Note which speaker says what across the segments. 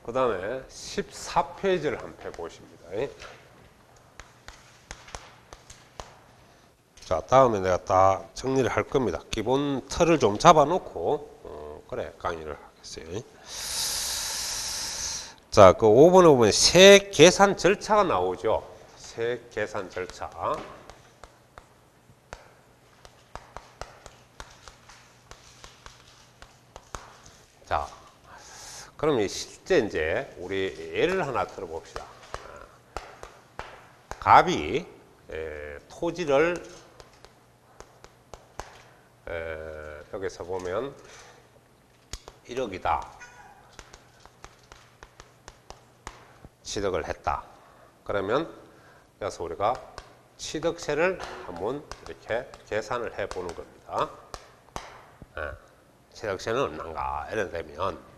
Speaker 1: 그 다음에 14페이지를 한번 펴보십니다. 자, 다음에 내가 다 정리를 할 겁니다. 기본 틀을 좀 잡아놓고, 그래, 강의를 하겠어요. 자, 그 5번에 보면 세 계산 절차가 나오죠. 세 계산 절차. 자, 그러면 실제 이제 우리 예를 하나 들어봅시다. 갑이 토지를 여기서 보면 1억이다. 취득을 했다. 그러면 여기서 우리가 취득세를 한번 이렇게 계산을 해 보는 겁니다. 취득세는 얼마인가? 이래 되면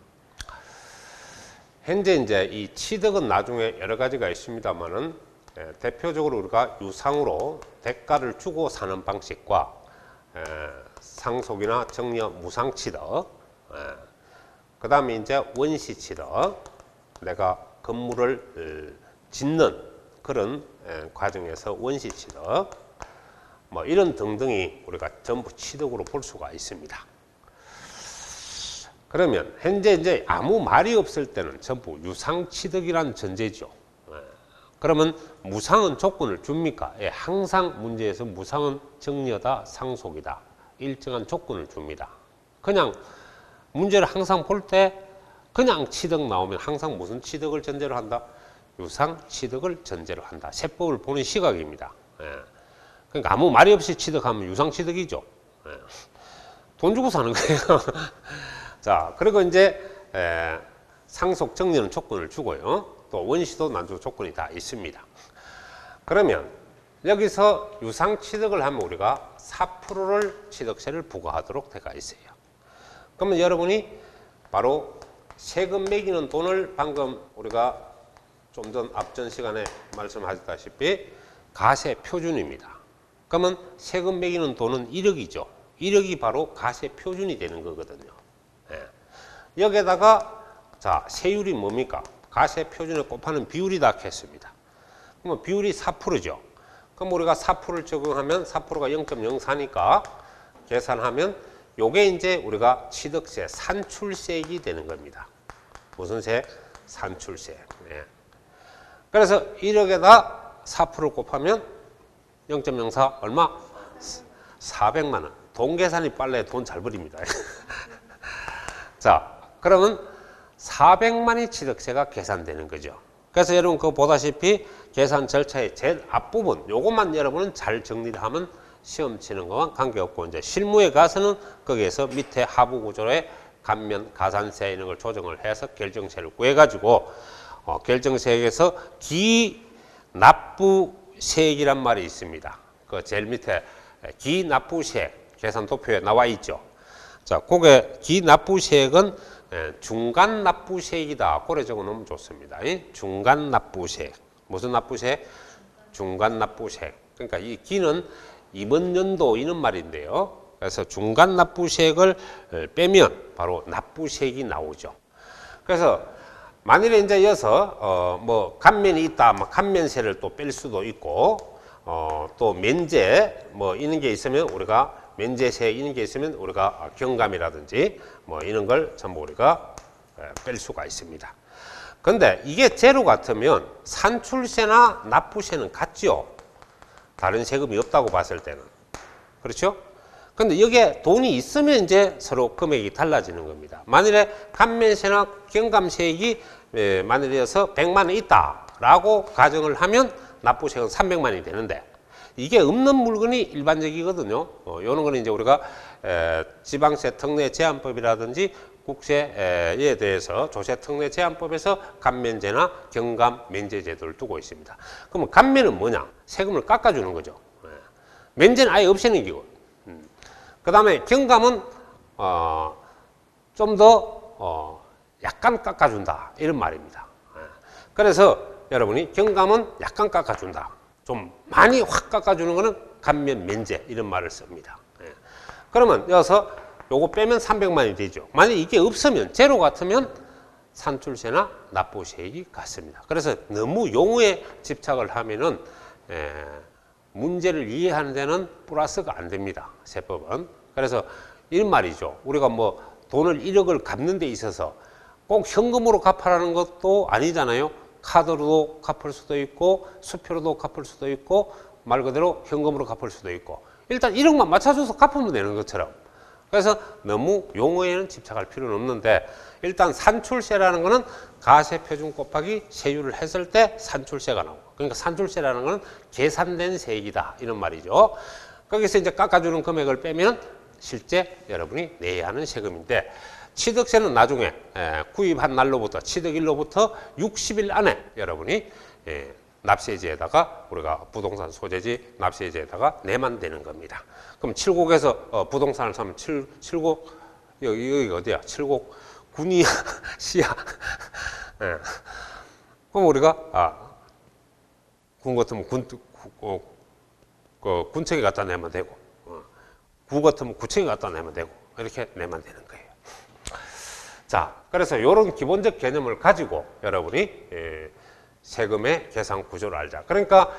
Speaker 1: 현재 이제 이 취득은 나중에 여러 가지가 있습니다만은 대표적으로 우리가 유상으로 대가를 주고 사는 방식과 상속이나 정려 무상 취득, 그 다음에 이제 원시 취득, 내가 건물을 짓는 그런 과정에서 원시 취득, 뭐 이런 등등이 우리가 전부 취득으로 볼 수가 있습니다. 그러면 현재 이제 아무 말이 없을 때는 전부 유상 취득이라는 전제죠. 그러면 무상은 조건을 줍니까? 예, 항상 문제에서 무상은 정려다, 상속이다. 일정한 조건을 줍니다. 그냥 문제를 항상 볼 때 그냥 취득 나오면 항상 무슨 취득을 전제로 한다? 유상 취득을 전제로 한다. 세법을 보는 시각입니다. 예. 그러니까 아무 말이 없이 취득하면 유상 취득이죠. 예. 돈 주고 사는 거예요. 자, 그리고 이제 상속 정려는 조건을 주고요. 또 원시도 난주 조건이 다 있습니다. 그러면 여기서 유상 취득을 하면 우리가 4%를 취득세를 부과하도록 되어 있어요. 그러면 여러분이 바로 세금 매기는 돈을 방금 우리가 좀 전 앞전 시간에 말씀하셨다시피 가세 표준입니다. 그러면 세금 매기는 돈은 1억이죠. 1억이 바로 가세 표준이 되는 거거든요. 여기에다가 자, 세율이 뭡니까? 가세 표준에 곱하는 비율이다 했습니다. 그러면 비율이 4%죠. 그럼 우리가 4%를 적용하면 4%가 0.04니까 계산하면 요게 이제 우리가 취득세, 산출세액이 되는 겁니다. 무슨 세? 산출세. 네. 그래서 1억에다 4%를 곱하면 0.04 얼마? 400만 원. 돈 계산이 빨라야 돈 잘 버립니다. 자, 그러면 400만이 취득세가 계산되는 거죠. 그래서 여러분 그거 보다시피 계산 절차의 제일 앞부분 요것만 여러분은 잘 정리를 하면 시험 치는 것과 관계없고 이제 실무에 가서는 거기에서 밑에 하부 구조의 감면, 가산세 이런 걸 조정을 해서 결정세를 구해가지고 결정세액에서 기납부세액이란 말이 있습니다. 그 제일 밑에 기납부세액 계산 도표에 나와 있죠. 자, 그게 기납부세액은 중간 납부세액이다. 그래 적어 놓으면 좋습니다. 중간 납부세액. 무슨 납부세액? 중간 납부세액. 그러니까 이 기는 이번 연도 이런 말인데요. 그래서 중간 납부세액을 빼면 바로 납부세액이 나오죠. 그래서 만일에 이제 이어서 뭐 감면이 있다, 뭐 감면세를 또 뺄 수도 있고 또 면제 뭐 이런 게 있으면 우리가 면제세 이런 게 있으면 우리가 경감이라든지 뭐 이런 걸 전부 우리가 뺄 수가 있습니다. 근데 이게 제로 같으면 산출세나 납부세는 같죠. 다른 세금이 없다고 봤을 때는. 그렇죠? 근데 여기에 돈이 있으면 이제 서로 금액이 달라지는 겁니다. 만일에 감면세나 경감세액이 만일에서 100만 원 있다라고 가정을 하면 납부세액은 300만이 되는데 이게 없는 물건이 일반적이거든요. 요런 거는 이제 우리가 지방세 특례 제한법이라든지 국세에 대해서 조세 특례 제한법에서 감면제나 경감 면제 제도를 두고 있습니다. 그러면 감면은 뭐냐? 세금을 깎아주는 거죠. 면제는 아예 없애는 기고. 그 다음에 경감은 좀 더 약간 깎아준다 이런 말입니다. 그래서 여러분이 경감은 약간 깎아준다. 좀 많이 확 깎아주는 거는 감면 면제 이런 말을 씁니다. 그러면 여기서 요거 빼면 300만이 되죠. 만약 이게 없으면 제로 같으면 산출세나 납부세액이 같습니다. 그래서 너무 용어에 집착을 하면은 문제를 이해하는 데는 플러스가 안 됩니다. 세법은. 그래서 이런 말이죠. 우리가 뭐 돈을 1억을 갚는 데 있어서 꼭 현금으로 갚아라는 것도 아니잖아요. 카드로도 갚을 수도 있고 수표로도 갚을 수도 있고 말 그대로 현금으로 갚을 수도 있고 일단 1억만 맞춰줘서 갚으면 되는 것처럼. 그래서 너무 용어에는 집착할 필요는 없는데 일단 산출세라는 거는 가세표준 곱하기 세율을 했을 때 산출세가 나오고 그러니까 산출세라는 거는 계산된 세액이다 이런 말이죠. 거기서 이제 깎아주는 금액을 빼면 실제 여러분이 내야 하는 세금인데 취득세는 나중에 구입한 날로부터 취득일로부터 60일 안에 여러분이 납세지에다가 우리가 부동산 소재지 납세지에다가 내만 되는 겁니다. 그럼 칠곡에서 부동산을 사면 칠곡 여기 어디야? 칠곡 군이야 시야. 그럼 우리가 군 같으면 군청에 갖다 내면 되고 구 같으면 구청에 갖다 내면 되고 이렇게 내면 되는 거예요. 자, 그래서 이런 기본적 개념을 가지고 여러분이 세금의 계산 구조를 알자. 그러니까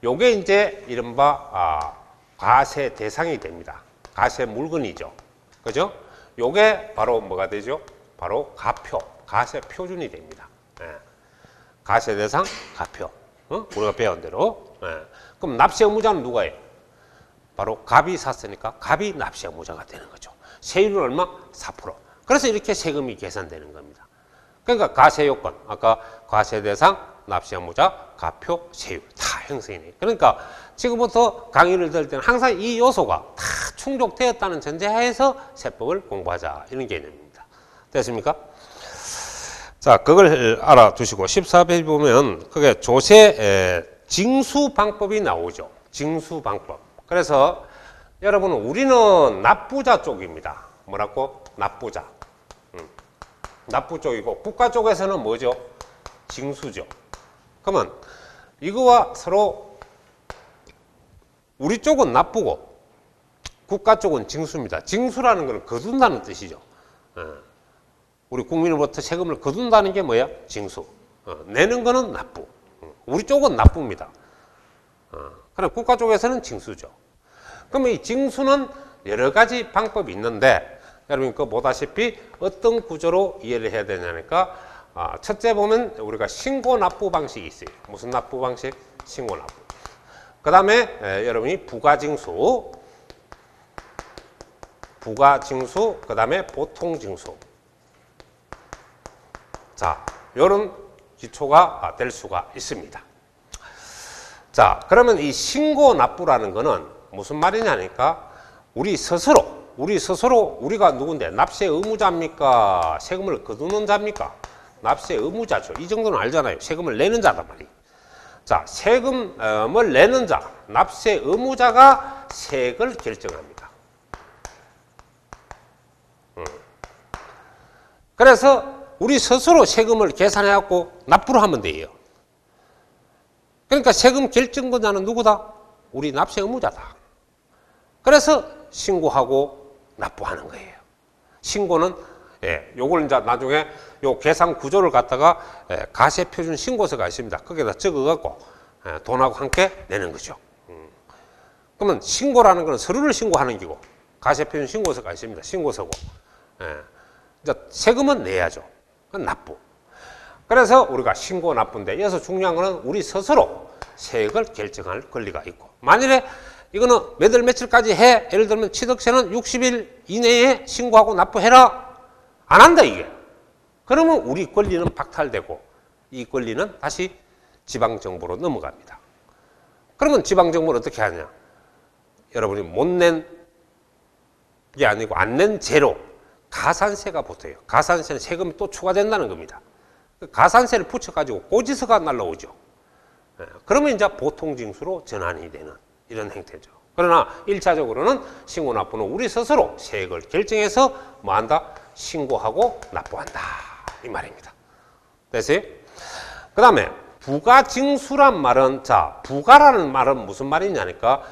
Speaker 1: 요게 이제 이른바 과세 대상이 됩니다. 과세 물건이죠. 그죠? 요게 바로 뭐가 되죠? 바로 가표, 과세 표준이 됩니다. 과세 대상, 가표. 우리가 배운 대로. 그럼 납세 의무자는 누가예요? 바로 갑이 샀으니까 갑이 납세 의무자가 되는 거죠. 세율은 얼마? 4%. 그래서 이렇게 세금이 계산되는 겁니다. 그러니까 과세 요건, 아까 과세 대상, 납세 의무자, 가표, 세율 다 형성이네. 그러니까 지금부터 강의를 들을 때는 항상 이 요소가 다 충족되었다는 전제하에서 세법을 공부하자 이런 개념입니다. 됐습니까? 자, 그걸 알아두시고 14페이지 보면 그게 조세 징수 방법이 나오죠. 징수 방법. 그래서 여러분 우리는 납부자 쪽입니다. 뭐라고? 납부자. 납부 쪽이고 국가 쪽에서는 뭐죠? 징수죠. 그러면 이거와 서로 우리 쪽은 납부고 국가 쪽은 징수입니다. 징수라는 것은 거둔다는 뜻이죠. 우리 국민으로부터 세금을 거둔다는 게 뭐야? 징수. 내는 거는 납부. 우리 쪽은 납부입니다. 그럼 국가 쪽에서는 징수죠. 그러면 이 징수는 여러 가지 방법이 있는데 여러분 그 보다시피 어떤 구조로 이해를 해야 되냐니까 첫째 보면 우리가 신고 납부 방식이 있어요. 무슨 납부 방식? 신고 납부. 그 다음에 여러분이 부가징수, 그 다음에 보통징수. 자, 이런 기초가 될 수가 있습니다. 자, 그러면 이 신고 납부라는 거는 무슨 말이냐니까 우리 스스로 우리가 누군데 납세 의무자입니까? 세금을 거두는 자입니까? 납세 의무자죠. 이 정도는 알잖아요. 세금을 내는 자단 말이에요. 자, 세금을 내는 자, 납세 의무자가 세액을 결정합니다. 그래서 우리 스스로 세금을 계산해갖고 납부를 하면 돼요. 그러니까 세금 결정권자는 누구다? 우리 납세 의무자다. 그래서 신고하고 납부하는 거예요. 신고는 요걸 이제 나중에 요 계산 구조를 갖다가 가세표준 신고서가 있습니다. 거기다 적어갖고 돈하고 함께 내는 거죠. 그러면 신고라는 것은 서류를 신고하는 기고 가세표준 신고서가 있습니다. 신고서고 이제 세금은 내야죠. 그건 납부. 그래서 우리가 신고 납부인데 여기서 중요한 거는 우리 스스로 세액을 결정할 권리가 있고 만일에 이거는 몇 월 며칠까지 해. 예를 들면 취득세는 60일 이내에 신고하고 납부해라. 안 한다 이게. 그러면 우리 권리는 박탈되고 이 권리는 다시 지방정부로 넘어갑니다. 그러면 지방정부는 어떻게 하냐. 여러분이 못 낸 게 아니고 안 낸 죄로 가산세가 붙어요. 가산세는 세금이 또 추가된다는 겁니다. 가산세를 붙여가지고 고지서가 날라오죠. 그러면 이제 보통징수로 전환이 되는 이런 형태죠. 그러나 1차적으로는 신고 납부는 우리 스스로 세액을 결정해서 뭐 한다? 신고하고 납부한다. 이 말입니다. 됐어요? 그 다음에 부가징수란 말은 자, 부가라는 말은 무슨 말이냐니까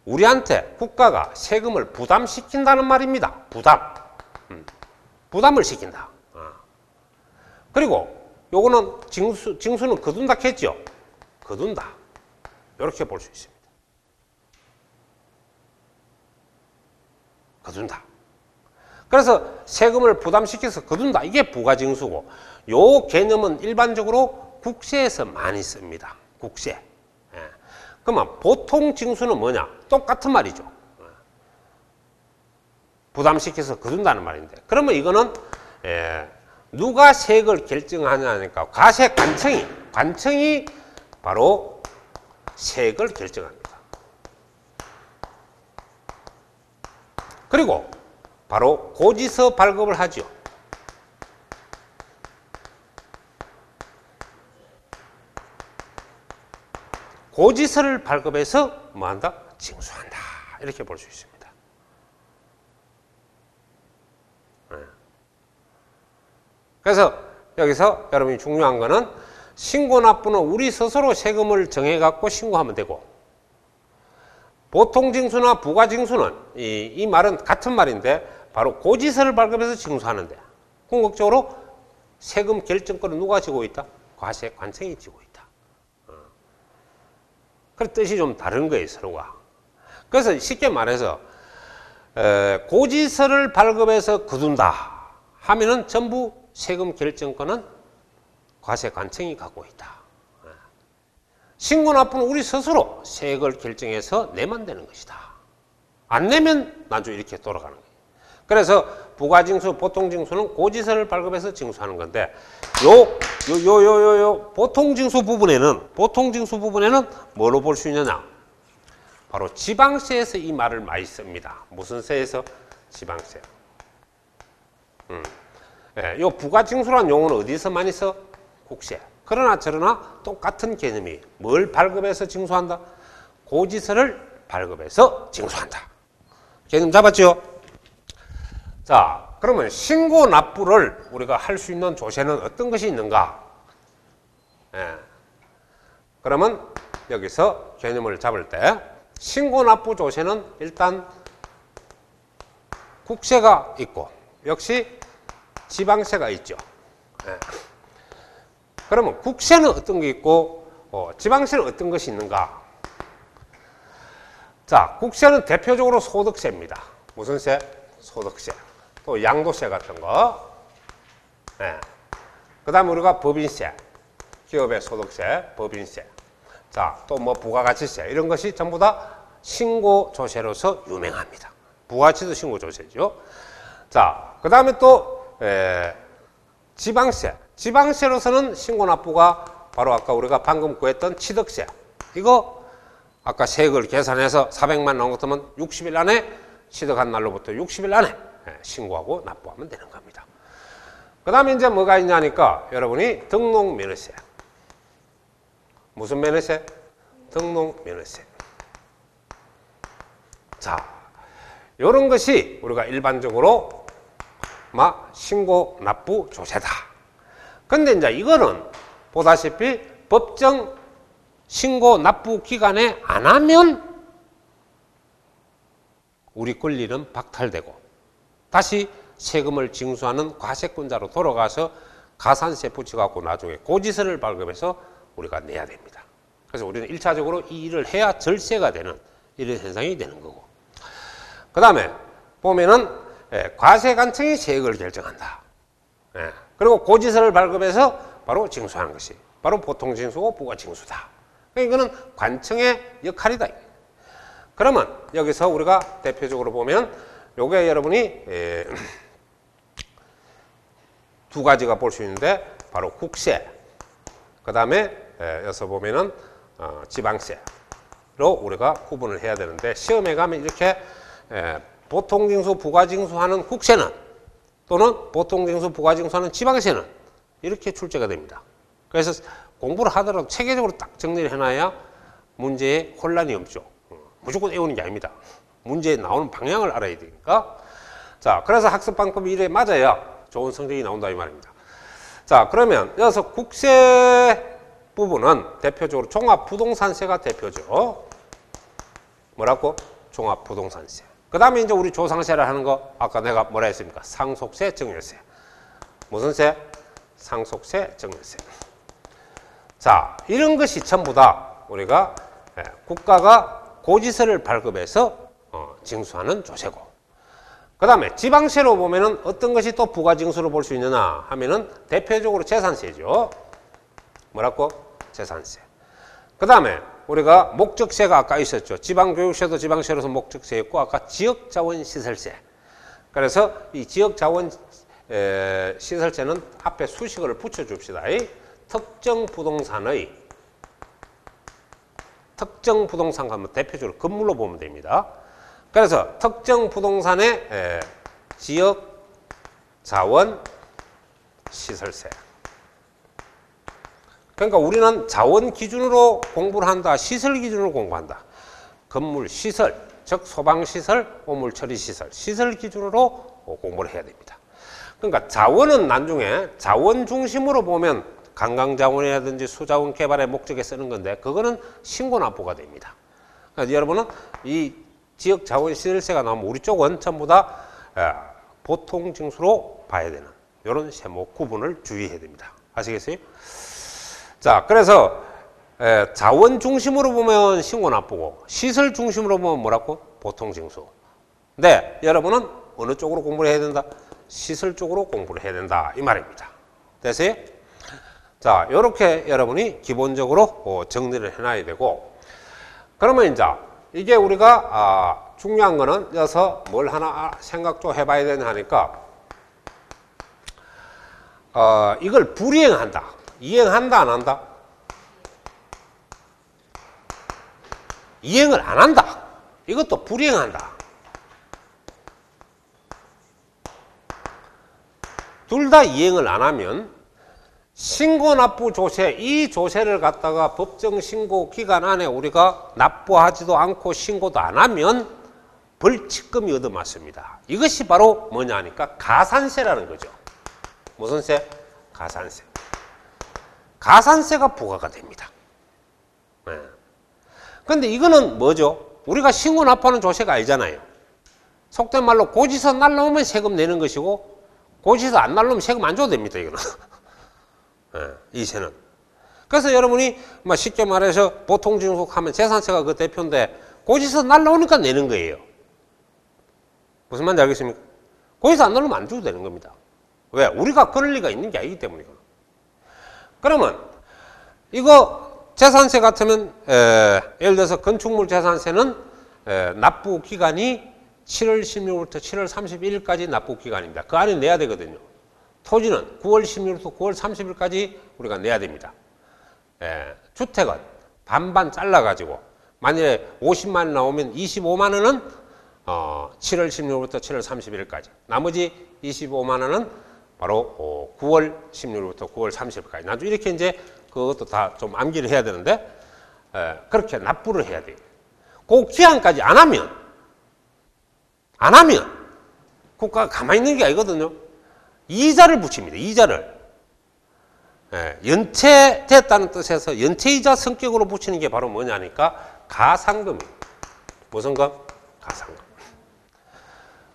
Speaker 1: 우리한테 국가가 세금을 부담시킨다는 말입니다. 부담을 시킨다. 그리고 요거는 징수는 거둔다 했죠. 거둔다. 이렇게 볼 수 있습니다. 거둔다. 그래서 세금을 부담시켜서 거둔다. 이게 부가징수고, 요 개념은 일반적으로 국세에서 많이 씁니다. 국세. 예. 그러면 보통 징수는 뭐냐? 똑같은 말이죠. 부담시켜서 거둔다는 말인데, 그러면 이거는 누가 세액을 결정하냐니까 과세 관청이 바로 세액을 결정합니다. 그리고 바로 고지서 발급을 하죠. 고지서를 발급해서 뭐한다? 징수한다. 이렇게 볼 수 있습니다. 그래서 여기서 여러분이 중요한 거는 신고 납부는 우리 스스로 세금을 정해갖고 신고하면 되고, 보통징수나 부가징수는 이 말은 같은 말인데 바로 고지서를 발급해서 징수하는데, 궁극적으로 세금 결정권은 누가 지고 있다? 과세관청이 지고 있다. 그 뜻이 좀 다른 거예요, 서로가. 그래서 쉽게 말해서 고지서를 발급해서 거둔다 하면은 전부 세금 결정권은 과세관청이 갖고 있다. 신고 납부는 우리 스스로 세액을 결정해서 내면 되는 것이다. 안 내면 나중에 이렇게 돌아가는 거예요. 그래서 부가징수, 보통징수는 고지서를 발급해서 징수하는 건데, 보통징수 부분에는 뭐로 볼 수 있느냐? 바로 지방세에서 이 말을 많이 씁니다. 무슨 세에서? 지방세. 요 부가징수라는 용어는 어디서 많이 써? 국세. 그러나 저러나 똑같은 개념이 뭘 발급해서 징수한다? 고지서를 발급해서 징수한다. 개념 잡았죠? 자, 그러면 신고 납부를 우리가 할 수 있는 조세는 어떤 것이 있는가? 그러면 여기서 개념을 잡을 때 신고 납부 조세는 일단 국세가 있고 역시 지방세가 있죠. 그러면 국세는 어떤 게 있고 지방세는 어떤 것이 있는가? 자, 국세는 대표적으로 소득세입니다. 무슨 세? 소득세. 또 양도세 같은 거. 그 다음에 우리가 법인세, 기업의 소득세, 법인세. 자, 또 뭐 부가가치세, 이런 것이 전부 다 신고조세로서 유명합니다. 부가가치도 신고조세죠. 자, 그 다음에 또 지방세. 지방세로서는 신고납부가 바로 아까 우리가 방금 구했던 취득세. 이거 아까 세액을 계산해서 400만 나온 것 같으면 60일 안에 취득한 날로부터 60일 안에 신고하고 납부하면 되는 겁니다. 그 다음에 이제 뭐가 있냐니까 여러분이 등록면허세. 무슨 면허세? 등록면허세. 자, 이런 것이 우리가 일반적으로 신고 납부 조세다. 근데 이제 이거는 보다시피 법정 신고 납부 기간에 안 하면 우리 권리는 박탈되고 다시 세금을 징수하는 과세권자로 돌아가서 가산세 붙여갖고 나중에 고지서를 발급해서 우리가 내야 됩니다. 그래서 우리는 1차적으로 이 일을 해야 절세가 되는 이런 현상이 되는 거고, 그 다음에 보면은 과세관청이 세액을 결정한다. 그리고 고지서를 발급해서 바로 징수하는 것이 바로 보통징수고 부가징수다. 이거는 관청의 역할이다. 그러면 여기서 우리가 대표적으로 보면 요게 여러분이 두 가지가 볼 수 있는데 바로 국세, 그 다음에 여기서 보면은 지방세로 우리가 구분을 해야 되는데, 시험에 가면 이렇게 보통징수, 부가징수하는 국세는 또는 보통징수, 부가징수하는 지방세는 이렇게 출제가 됩니다. 그래서 공부를 하더라도 체계적으로 딱 정리를 해놔야 문제에 혼란이 없죠. 무조건 외우는 게 아닙니다. 문제에 나오는 방향을 알아야 되니까. 자, 그래서 학습 방법이 이래 맞아야 좋은 성적이 나온다 이 말입니다. 자, 그러면 여기서 국세 부분은 대표적으로 종합부동산세가 대표죠. 뭐라고? 종합부동산세. 그 다음에 이제 우리 조상세를 하는 거, 아까 내가 뭐라 했습니까? 상속세, 증여세. 무슨 세? 상속세, 증여세. 자, 이런 것이 전부 다 우리가 국가가 고지서를 발급해서 징수하는 조세고. 그 다음에 지방세로 보면은 어떤 것이 또 부가징수로 볼 수 있느냐 하면은 대표적으로 재산세죠. 뭐라고? 재산세. 그 다음에 우리가 목적세가 아까 있었죠. 지방교육세도 지방세로서 목적세였고 아까 지역자원시설세. 그래서 이 지역자원 시설세는 앞에 수식어를 붙여줍시다. 특정 부동산의 특정 부동산 가면 대표적으로 건물로 보면 됩니다. 그래서 특정 부동산의 지역자원 시설세. 그러니까 우리는 자원 기준으로 공부를 한다. 시설 기준으로 공부한다. 건물 시설, 즉 소방시설, 오물처리시설, 시설 기준으로 공부를 해야 됩니다. 그러니까 자원은 나중에 자원 중심으로 보면 관광자원이라든지 수자원 개발의 목적에 쓰는 건데 그거는 신고납부가 됩니다. 그러니까 여러분은 이 지역자원시설세가 나오면 우리 쪽은 전부 다 보통징수로 봐야 되는 이런 세목 구분을 주의해야 됩니다. 아시겠어요? 자, 그래서 자원 중심으로 보면 신고납부고 시설 중심으로 보면 뭐라고? 보통징수. 근데 여러분은 어느 쪽으로 공부를 해야 된다? 시설 쪽으로 공부를 해야 된다 이 말입니다. 됐어요? 자, 이렇게 여러분이 기본적으로 정리를 해놔야 되고, 그러면 이제 이게 우리가 중요한 거는 여기서 뭘 하나 생각 좀 해봐야 되나 하니까 이걸 불이행한다. 이행한다 안 한다? 이행을 안 한다. 이것도 불이행한다. 둘 다 이행을 안 하면 신고납부 조세, 이 조세를 갖다가 법정 신고 기간 안에 우리가 납부하지도 않고 신고도 안 하면 벌칙금이 얻어맞습니다. 이것이 바로 뭐냐 하니까 가산세라는 거죠. 무슨 세? 가산세. 가산세가 부과가 됩니다. 그런데 이거는 뭐죠? 우리가 신고 납부하는 조세가 아니잖아요. 속된 말로 고지서 날라오면 세금 내는 것이고 고지서 안 날라오면 세금 안 줘도 됩니다. 이거는. 이 세는. 그래서 여러분이 쉽게 말해서 보통징수하면 재산세가 그 대표인데 고지서 날라오니까 내는 거예요. 무슨 말인지 알겠습니까? 고지서 안 날라오면 안 줘도 되는 겁니다. 왜? 우리가 그럴 리가 있는 게 아니기 때문이거든. 그러면 이거 재산세 같으면 예를 들어서 건축물 재산세는 납부 기간이 7월 16일부터 7월 31일까지 납부 기간입니다. 그 안에 내야 되거든요. 토지는 9월 16일부터 9월 30일까지 우리가 내야 됩니다. 주택은 반반 잘라가지고 만일에 50만 원 나오면 25만 원은 7월 16일부터 7월 31일까지, 나머지 25만 원은 바로 9월 16일부터 9월 30일까지. 나중에 이렇게 이제 그것도 다 좀 암기를 해야 되는데 그렇게 납부를 해야 돼요. 그 기한까지 안 하면 국가가 가만히 있는 게 아니거든요. 이자를 붙입니다. 이자를. 연체됐다는 뜻에서 연체이자 성격으로 붙이는 게 바로 뭐냐니까 가상금이에요. 무슨 금? 가상금.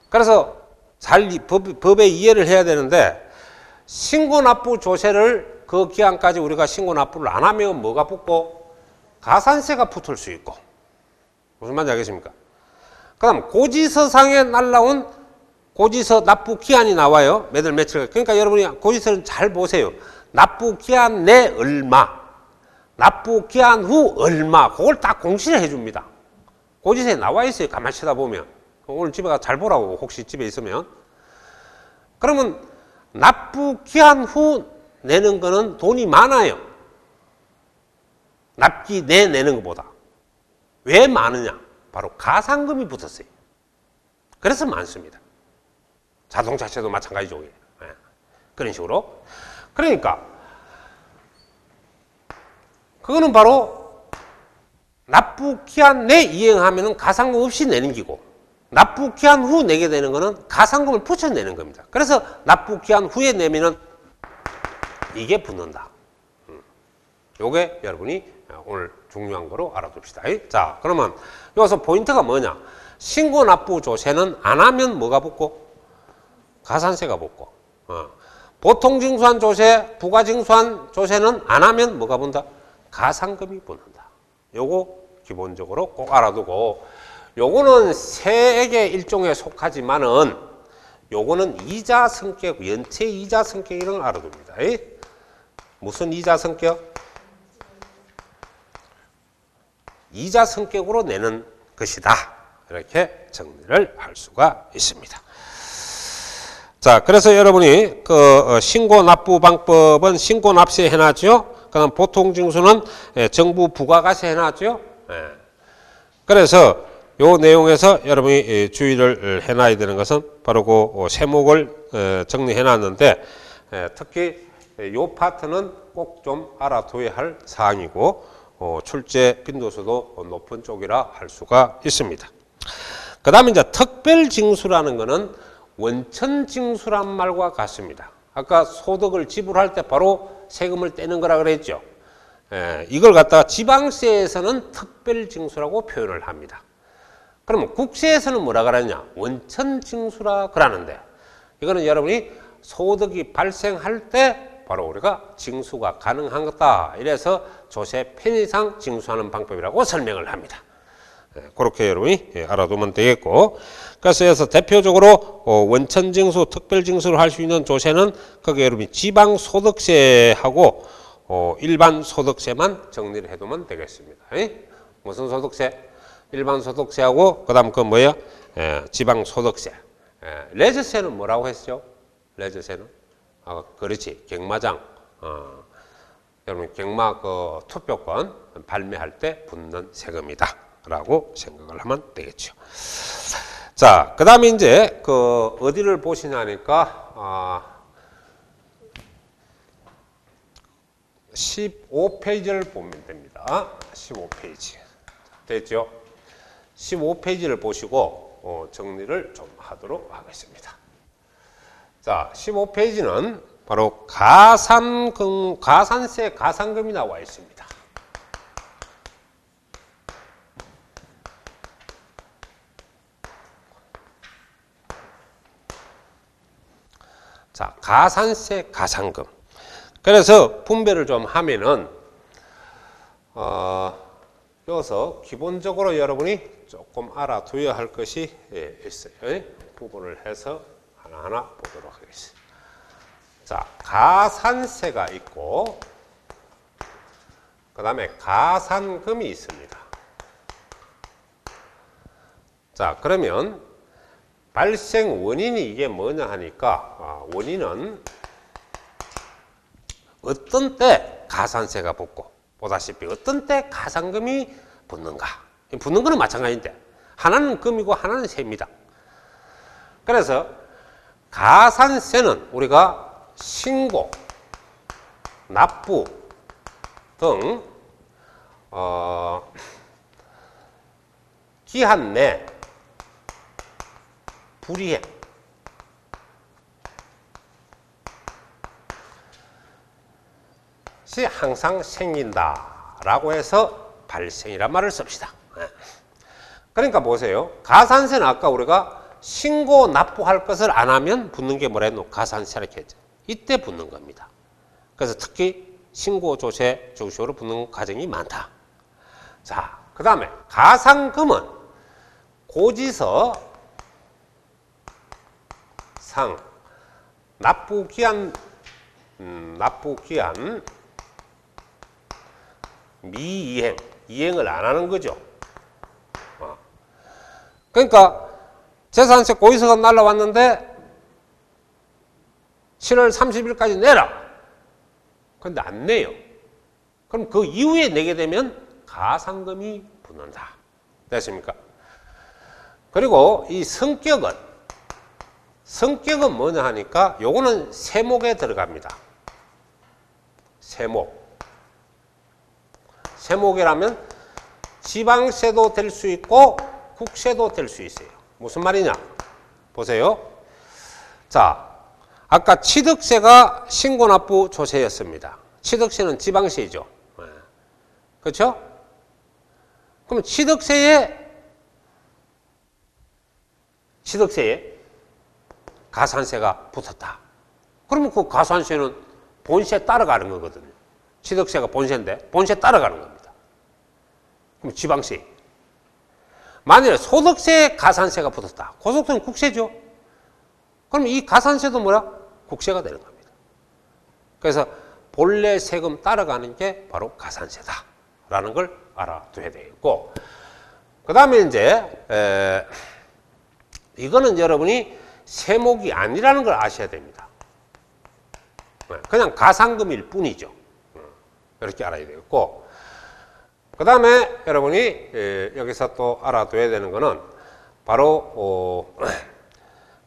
Speaker 1: 그래서 잘 법의 이해를 해야 되는데 신고납부 조세를 그 기한까지 우리가 신고납부를 안 하면 뭐가 붙고 가산세가 붙을 수 있고. 무슨 말인지 알겠습니까? 그 다음 고지서상에 날라온 고지서 납부 기한이 나와요. 몇 월 며칠. 그러니까 여러분이 고지서는 잘 보세요. 납부 기한 내 얼마, 납부 기한 후 얼마, 그걸 딱 공시를 해줍니다. 고지서에 나와 있어요. 가만히 치다 보면. 오늘 집에 가서 잘 보라고, 혹시 집에 있으면. 그러면 납부 기한 후 내는 거는 돈이 많아요. 납기 내 내는 것보다. 왜 많으냐? 바로 가상금이 붙었어요. 그래서 많습니다. 자동차세도 마찬가지죠. 그런 식으로. 그러니까 그거는 바로 납부 기한 내 이행하면은 가상금 없이 내는 기고, 납부 기한 후 내게 되는 거는 가상금을 붙여 내는 겁니다. 그래서 납부 기한 후에 내면은 이게 붙는다. 요게 여러분이 오늘 중요한 거로 알아둡시다. 자, 그러면 여기서 포인트가 뭐냐? 신고 납부 조세는 안 하면 뭐가 붙고? 가산세가 붙고. 보통 징수한 조세, 부가 징수한 조세는 안 하면 뭐가 붙는다? 가산금이 붙는다. 요거 기본적으로 꼭 알아두고, 요거는 세액의 일종에 속하지만은 요거는 이자 성격, 연체 이자 성격 이런 걸 알아둡니다. 무슨 이자 성격? 이자 성격으로 내는 것이다. 이렇게 정리를 할 수가 있습니다. 자, 그래서 여러분이 그 신고 납부 방법은 신고 납세 해놨죠. 그다음 보통 징수는 정부 부가가세 해놨죠. 그래서 요 내용에서 여러분이 주의를 해놔야 되는 것은 바로 그 세목을 정리해놨는데, 특히 요 파트는 꼭 좀 알아둬야 할 사항이고, 출제 빈도수도 높은 쪽이라 할 수가 있습니다. 그 다음에 이제 특별징수라는 것은 원천징수란 말과 같습니다. 아까 소득을 지불할 때 바로 세금을 떼는 거라 그랬죠. 이걸 갖다가 지방세에서는 특별징수라고 표현을 합니다. 그러면 국세에서는 뭐라 그러냐? 원천징수라 그러는데, 이거는 여러분이 소득이 발생할 때 바로 우리가 징수가 가능한 거다. 이래서 조세 편의상 징수하는 방법이라고 설명을 합니다. 그렇게 여러분이 알아두면 되겠고, 그래서 대표적으로 원천징수, 특별징수를 할 수 있는 조세는 거기에 여러분이 지방소득세하고 일반 소득세만 정리를 해두면 되겠습니다. 무슨 소득세? 일반 소득세하고 그다음 그 뭐야? 지방소득세. 레저세는 뭐라고 했죠? 레저세는? 그렇지. 갱마장. 여러분 갱마 그 투표권 발매할 때 붙는 세금이다. 라고 생각을 하면 되겠죠. 자, 그 다음에 이제 그 어디를 보시냐니까 15페이지를 보면 됩니다. 15페이지. 됐죠? 15페이지를 보시고 정리를 좀 하도록 하겠습니다. 자, 15페이지는 바로 가산세, 가산금이 나와 있습니다. 자, 가산세, 가산금. 그래서 분배를 좀 하면은, 여기서 기본적으로 여러분이 조금 알아둬야 할 것이 있어요. 부분을 해서 하나하나 보도록 하겠습니다. 자, 가산세가 있고, 그 다음에 가산금이 있습니다. 자, 그러면 발생 원인이 이게 뭐냐 하니까, 원인은 어떤 때 가산세가 붙고, 보다시피 어떤 때 가산금이 붙는가. 붙는 거는 마찬가지인데, 하나는 금이고 하나는 세입니다. 그래서 가산세는 우리가 신고, 납부 등 기한 내 불이행 시 항상 생긴다라고 해서 발생이란 말을 씁시다. 그러니까 보세요. 가산세는 아까 우리가 신고 납부할 것을 안 하면 붙는 게 뭐라 했노? 가산세라 했죠. 이때 붙는 겁니다. 그래서 특히 신고 조세, 조시호로 붙는 과정이 많다. 자, 그 다음에 가산금은 고지서 상 납부기한 미이행, 이행을 안 하는 거죠. 그러니까 재산세 고지서가 날라왔는데 7월 30일까지 내라. 근데 안 내요. 그럼 그 이후에 내게 되면 가산금이 붙는다. 됐습니까? 그리고 이 성격은 뭐냐 하니까 요거는 세목에 들어갑니다. 세목이라면 지방세도 될 수 있고 국세도 될 수 있어요. 무슨 말이냐? 보세요. 자, 아까 취득세가 신고납부 조세였습니다. 취득세는 지방세죠. 그렇죠? 그럼 취득세에 가산세가 붙었다. 그러면 그 가산세는 본세 따라가는 거거든요. 취득세가 본세인데 본세 따라가는 겁니다. 그럼 지방세. 만약에 소득세에 가산세가 붙었다. 고소득세는 국세죠. 그럼 이 가산세도 뭐야? 국세가 되는 겁니다. 그래서 본래 세금 따라가는 게 바로 가산세다라는 걸 알아둬야 되겠고, 그 다음에 이제 이거는 여러분이 세목이 아니라는 걸 아셔야 됩니다. 그냥 가상금일 뿐이죠. 이렇게 알아야 되겠고, 그 다음에 여러분이 여기서 또 알아둬야 되는 거는 바로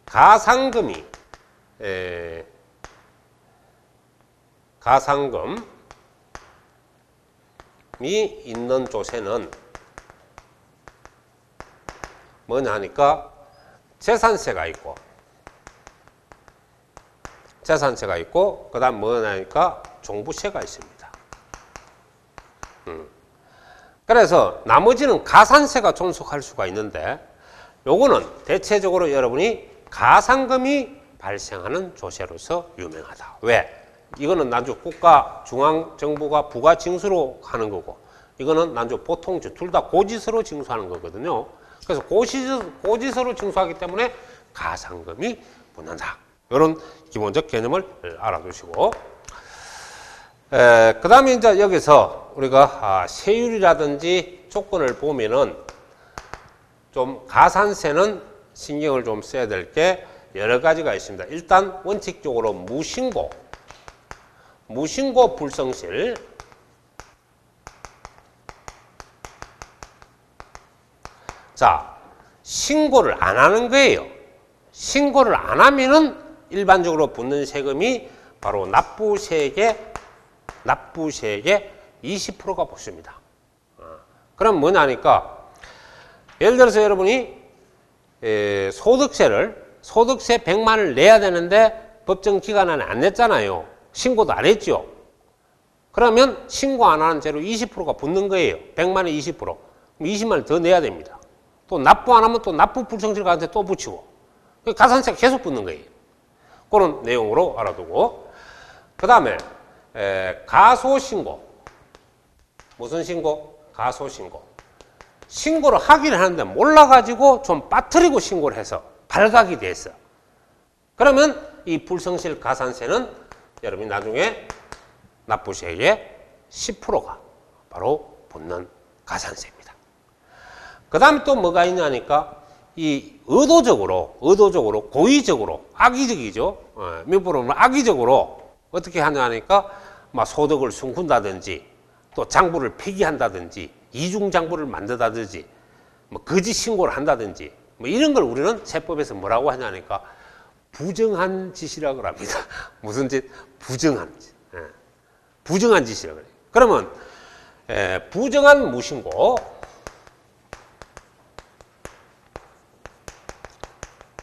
Speaker 1: 가상금이 있는 조세는 뭐냐 하니까 재산세가 있고 그 다음 뭐냐 하니까 종부세가 있습니다. 그래서 나머지는 가산세가 존속할 수가 있는데, 요거는 대체적으로 여러분이 가상금이 발생하는 조세로서 유명하다. 왜? 이거는 난주 국가 중앙정부가 부가징수로 하는 거고, 이거는 난주 보통주 둘 다 고지서로 징수하는 거거든요. 그래서 고지서로 징수하기 때문에 가상금이 붙는다. 이런 기본적 개념을 알아두시고, 그 다음에 이제 여기서 우리가 세율이라든지 조건을 보면은 좀 가산세는 신경을 좀 써야 될 게 여러 가지가 있습니다. 일단 원칙적으로 무신고 불성실, 자, 신고를 안 하는 거예요. 신고를 안 하면은 일반적으로 붙는 세금이 바로 납부세액의 20%가 붙습니다. 그럼 뭐냐니까, 예를 들어서 여러분이 소득세 100만을 내야 되는데 법정 기간 안에 안 냈잖아요. 신고도 안 했죠. 그러면 신고 안 하는 죄로 20%가 붙는 거예요. 100만에 20%. 그럼 20만을 더 내야 됩니다. 또 납부 안 하면 또 납부 불성실 가한테 또 붙이고, 가산세가 계속 붙는 거예요. 그런 내용으로 알아두고, 그 다음에 가소신고. 무슨 신고? 가소신고. 신고를 하기는 하는데 몰라가지고 좀 빠뜨리고 신고를 해서 발각이 됐어. 그러면 이 불성실 가산세는 여러분이 나중에 납부세액의 10%가 바로 붙는 가산세입니다. 그 다음에 또 뭐가 있냐니까, 이 의도적으로 고의적으로 악의적이죠. 밀부로 악의적으로 어떻게 하냐니까, 막 소득을 숨긴다든지 또 장부를 폐기한다든지 이중장부를 만든다든지 뭐 거짓 신고를 한다든지 뭐 이런 걸 우리는 세법에서 뭐라고 하냐니까 부정한 짓이라고 합니다. 무슨 짓? 부정한 짓. 부정한 짓이라고 해요. 그러면 부정한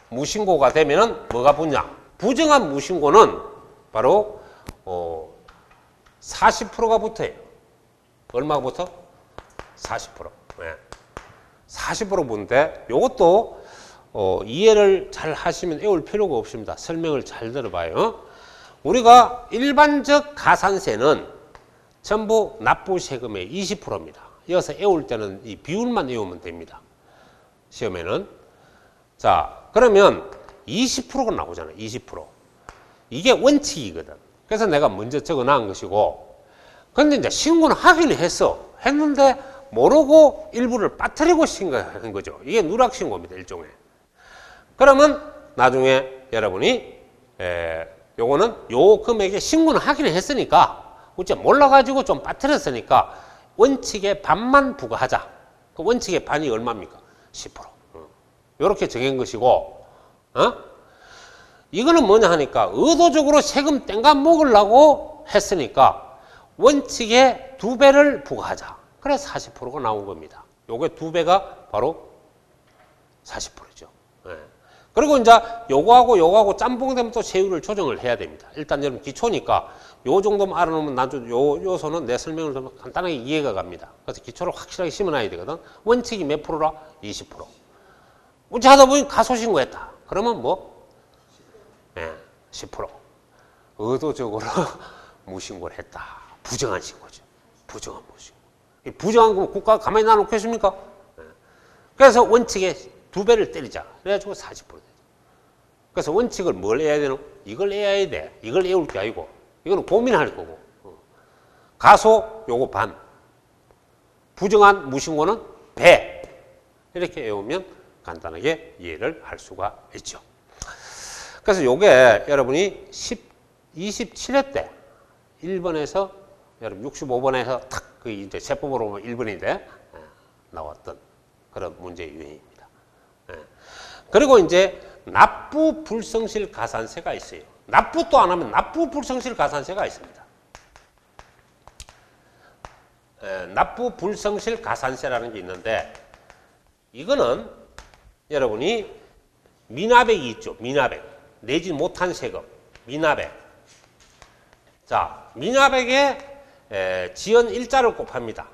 Speaker 1: 무신고가 되면은 뭐가 붙냐? 부정한 무신고는 바로 40%가 붙어요. 얼마가 붙어? 40%. 40% 붙는데 이것도 이해를 잘 하시면 외울 필요가 없습니다. 설명을 잘 들어봐요. 우리가 일반적 가산세는 전부 납부세금의 20%입니다. 이어서 외울 때는 이 비율만 외우면 됩니다. 시험에는. 자, 그러면 20%가 나오잖아요. 20%. 이게 원칙이거든. 그래서 내가 먼저 적어 놓은 것이고, 근데 이제 신고는 하기는 했는데 모르고 일부를 빠뜨리고 신고한 거죠. 이게 누락신고입니다. 일종의. 그러면 나중에 여러분이 요거는 요 금액에 신고는 하기는 했으니까, 어째 몰라가지고 좀 빠뜨렸으니까 원칙의 반만 부과하자. 그 원칙의 반이 얼마입니까? 10%. 요렇게 정한 것이고, 이거는 뭐냐 하니까 의도적으로 세금 땡가 먹으려고 했으니까 원칙의 2배를 부과하자. 그래서 40%가 나온 겁니다. 요게 2배가 바로 40%죠. 그리고 이제 요거하고 짬뽕되면 또 세율을 조정을 해야 됩니다. 일단 여러분 기초니까 요 정도만 알아놓으면 나중 요 요소는 내 설명을 좀 간단하게 이해가 갑니다. 그래서 기초를 확실하게 심어놔야 되거든. 원칙이 몇 프로라? 20%. 어찌 하다 보니 가소신고했다. 그러면 뭐? 10%. 의도적으로 무신고를 했다. 부정한 신고죠. 부정한 무신고. 이 부정한 거 국가가 가만히 놔놓겠습니까? 그래서 원칙에 2배를 때리자. 그래가지고 40% 되죠. 그래서 원칙을 뭘 해야 되노? 이걸 해야 돼. 이걸 외울 게 아니고. 이거는 고민할 거고. 가소 요거 반. 부정한 무신고는 배. 이렇게 외우면 간단하게 이해를 할 수가 있죠. 그래서 요게 여러분이 27회 때 1번에서 여러분 65번에서 탁 그 이제 세법으로 보면 1번인데 나왔던 그런 문제 유형입니다. 그리고 이제 납부 불성실 가산세가 있어요. 납부 또 안 하면 납부 불성실 가산세가 있습니다. 납부 불성실 가산세라는 게 있는데 이거는 여러분이 미납액이 있죠. 미납액. 내지 못한 세금. 미납액. 자, 미납액에 지연 일자를 곱합니다.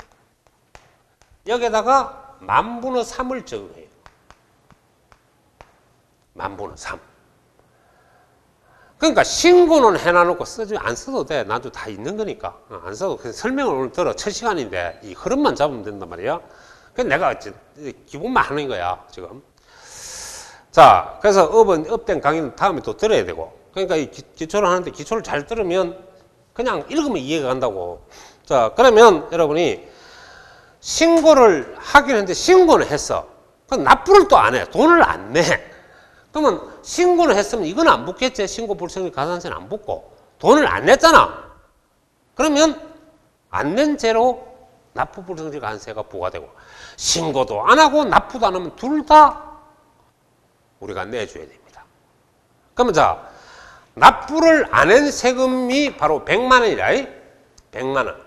Speaker 1: 여기에다가 만분의 3을 적용해요. 만분의 3. 그러니까 신고는 해놔놓고 안 써도 돼. 나도 다 있는 거니까. 안 써도 그냥 설명을 오늘 들어. 첫 시간인데 이 흐름만 잡으면 된단 말이야. 그래서 내가 기본만 하는 거야, 지금. 자, 그래서 업된 강의는 다음에 또 들어야 되고. 그러니까 이 기초를 하는데 기초를 잘 들으면 그냥 읽으면 이해가 간다고. 자, 그러면 여러분이 신고를 하긴 했는데 신고는 했어. 그럼 납부를 또 안 해. 돈을 안 내. 그러면 신고는 했으면 이건 안 붙겠지. 신고 불성실 가산세는 안 붙고. 돈을 안 냈잖아. 그러면 안 낸 죄로 납부 불성실 가산세가 부과되고. 신고도 안 하고 납부도 안 하면 둘 다 우리가 내줘야 됩니다. 그러면 자, 납부를 안 한 세금이 바로 100만 원이라. 100만 원.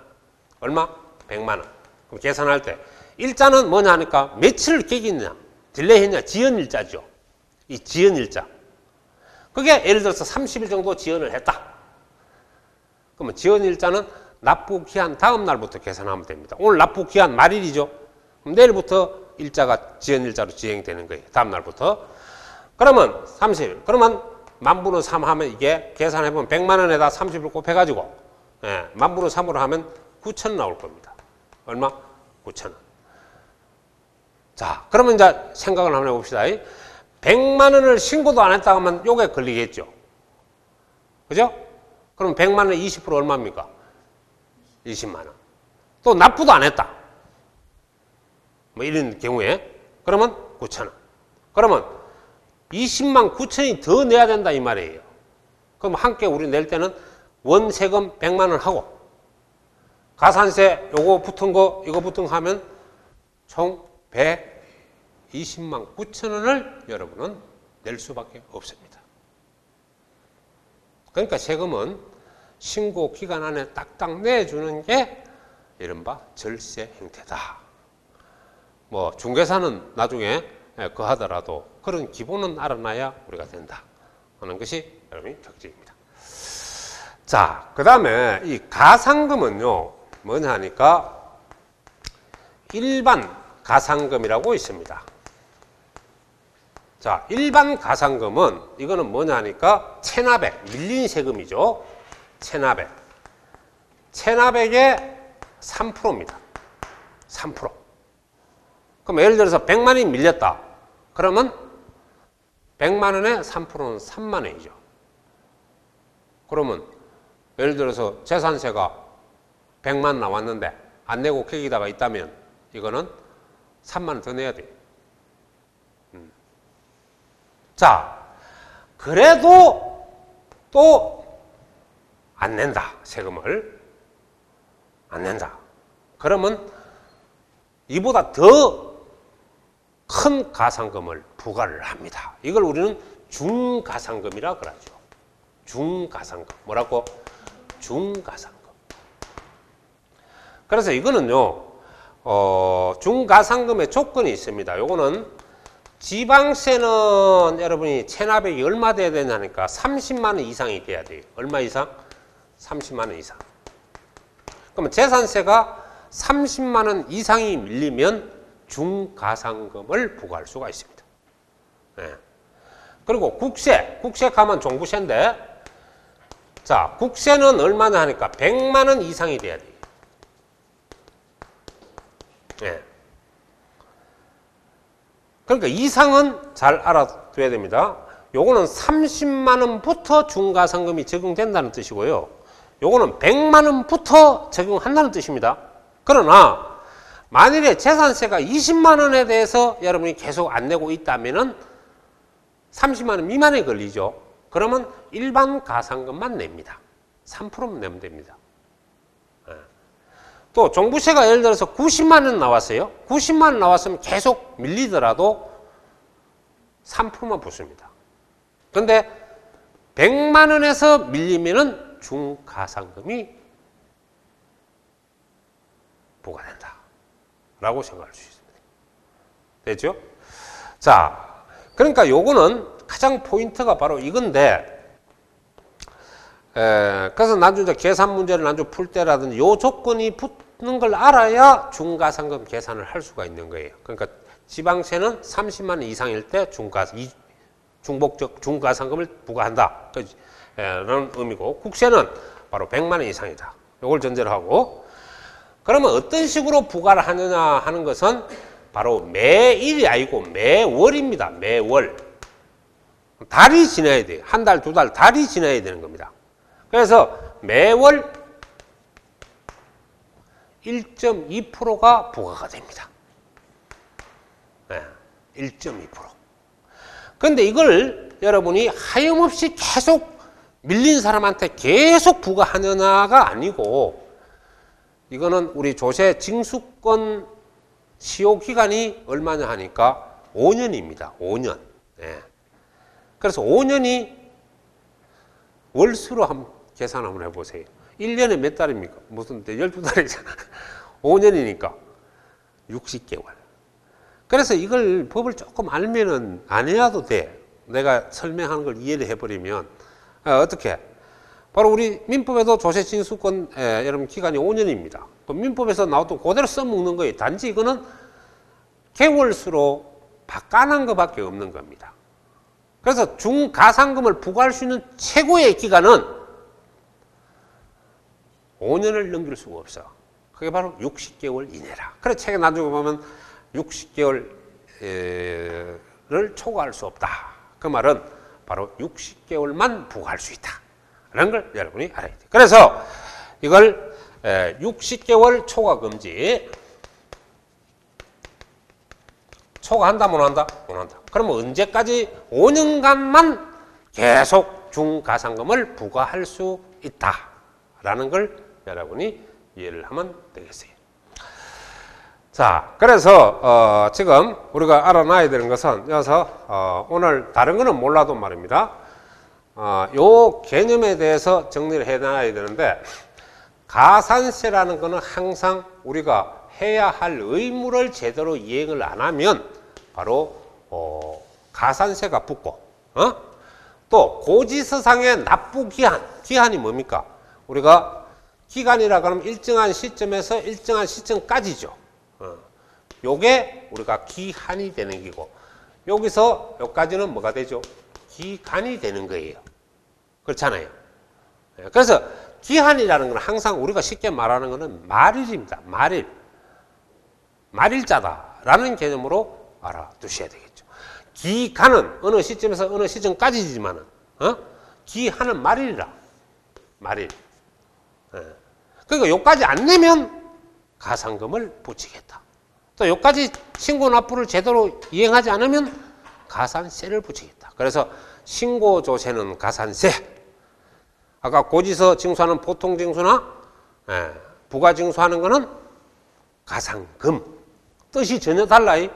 Speaker 1: 얼마? 100만 원. 그럼 계산할 때 일자는 뭐냐 하니까 며칠을 깨겠냐? 딜레이 했냐? 지연 일자죠. 이 지연 일자. 그게 예를 들어서 30일 정도 지연을 했다. 그러면 지연 일자는 납부 기한 다음 날부터 계산하면 됩니다. 오늘 납부 기한 말일이죠. 그럼 내일부터 일자가 지연 일자로 진행되는 거예요. 다음 날부터. 그러면 30일. 그러면 만분의 3 하면 이게 계산해보면 100만 원에다 30을 곱해가지고 만분의 3으로 하면 9,000원 나올 겁니다. 얼마? 9,000원. 자, 그러면 이제 생각을 한번 해봅시다. 100만 원을 신고도 안 했다 하면 요게 걸리겠죠. 그죠? 그럼 100만 원에 20% 얼마입니까? 20만 원. 또 납부도 안 했다. 뭐 이런 경우에 그러면 9,000원. 그러면 20만 9천이 더 내야 된다 이 말이에요. 그럼 함께 우리 낼 때는 원세금 100만 원 하고 가산세 요거 붙은 거 이거 붙은 거 하면 총 120만 9천 원을 여러분은 낼 수밖에 없습니다. 그러니까 세금은 신고 기간 안에 딱딱 내주는 게 이른바 절세 형태다. 뭐 중개사는 나중에 그 하더라도 그런 기본은 알아놔야 우리가 된다 하는 것이 여러분의 특징입니다. 자, 그 다음에 이 가상금은요 뭐냐 하니까 일반 가상금이라고 있습니다. 자, 일반 가상금은 이거는 뭐냐 하니까 체납액, 밀린 세금이죠. 체납액. 체납액의 3%입니다. 3%. 그럼 예를 들어서 100만 원이 밀렸다. 그러면 100만 원에 3%는 3만 원이죠. 그러면 예를 들어서 재산세가 100만 원 나왔는데 안 내고 거기다가 있다면 이거는 3만 원 더 내야 돼요. 자, 그래도 또 안 낸다. 세금을 안 낸다. 그러면 이보다 더 큰 가상금을 부과를 합니다. 이걸 우리는 중가상금이라고 그러죠. 중가상금. 뭐라고? 중가상금. 그래서 이거는요, 중가상금의 조건이 있습니다. 요거는 지방세는 여러분이 체납액이 얼마 돼야 되냐니까 30만 원 이상이 돼야 돼요. 얼마 이상? 30만 원 이상. 그러면 재산세가 30만 원 이상이 밀리면 중가상금을 부과할 수가 있습니다. 네. 그리고 국세 가면 종부세인데 자, 국세는 얼마나 하니까 100만 원 이상이 돼야 돼요. 예. 그러니까 이상은 잘 알아둬야 됩니다. 요거는 30만 원부터 중과상금이 적용된다는 뜻이고요. 요거는 100만 원부터 적용한다는 뜻입니다. 그러나 만일에 재산세가 20만 원에 대해서 여러분이 계속 안 내고 있다면은 30만 원 미만에 걸리죠. 그러면 일반 가상금만 냅니다. 3%만 내면 됩니다. 또 종부세가 예를 들어서 90만 원 나왔어요. 90만 원 나왔으면 계속 밀리더라도 3%만 붙습니다. 그런데 100만 원에서 밀리면은 중가상금이 부과된다 라고 생각할 수 있습니다. 됐죠? 자, 그러니까 요거는 가장 포인트가 바로 이건데, 그래서 나중에 이제 계산 문제를 나중에 풀 때라든지 요 조건이 붙는 걸 알아야 중가상금 계산을 할 수가 있는 거예요. 그러니까 지방세는 30만 원 이상일 때 중복적 중가상금을 부과한다 라는 의미고, 국세는 바로 100만 원 이상이다. 요걸 전제로 하고, 그러면 어떤 식으로 부과를 하느냐 하는 것은 바로 매일이 아니고 매월입니다. 매월. 달이 지나야 돼요. 한 달, 두 달, 달이 지나야 되는 겁니다. 그래서 매월 1.2%가 부과가 됩니다. 네, 1.2%. 그런데 이걸 여러분이 하염없이 계속 밀린 사람한테 계속 부과하느냐가 아니고, 이거는 우리 조세 징수권 시효 기간이 얼마냐 하니까 5년입니다. 5년. 네. 그래서 5년이 월수로 한번 계산 한번 해보세요. 1년에 몇 달입니까? 무슨 12달이잖아. 5년이니까 60개월. 그래서 이걸 법을 조금 알면은 안 해야도 돼. 내가 설명하는 걸 이해를 해버리면. 어떻게? 바로 우리 민법에도 조세징수권 여러분 기간이 5년입니다. 민법에서 나왔던 그대로 써먹는 거예요. 단지 이거는 개월수로 바꿔놓은 것밖에 없는 겁니다. 그래서 중가상금을 부과할 수 있는 최고의 기간은 5년을 넘길 수가 없어. 그게 바로 60개월 이내라. 그래서 책에 나중에 보면 60개월을 초과할 수 없다. 그 말은 바로 60개월만 부과할 수 있다 라는 걸 여러분이 알아야 돼요. 그래서 이걸 60개월 초과 금지. 초과한다, 못 한다? 못 한다. 그러면 언제까지? 5년간만 계속 중가상금을 부과할 수 있다라는 걸 여러분이 이해를 하면 되겠어요. 자, 그래서 지금 우리가 알아놔야 되는 것은, 여기서 오늘 다른 거는 몰라도 말입니다. 요 개념에 대해서 정리를 해놔야 되는데, 가산세라는 거는 항상 우리가 해야 할 의무를 제대로 이행을 안 하면 바로 가산세가 붙고, 또 고지서상의 납부기한, 기한이 뭡니까? 우리가 기간이라 그러면 일정한 시점에서 일정한 시점까지죠. 요게 우리가 기한이 되는 기고, 여기서 여기까지는 뭐가 되죠? 기간이 되는 거예요. 그렇잖아요. 그래서 기한이라는 건 항상 우리가 쉽게 말하는 거는 말일입니다. 말일. 말일자다라는 개념으로 알아두셔야 되겠죠. 기간은 어느 시점에서 어느 시점까지지만은, 기한은 말일이라. 말일. 그러니까 요까지 안 내면 가상금을 붙이겠다. 또 요까지 신고 납부를 제대로 이행하지 않으면 가산세를 붙이겠다. 그래서 신고조세는 가산세, 아까 고지서 징수하는 보통징수나 부가징수하는 거는 가상금. 뜻이 전혀 달라요.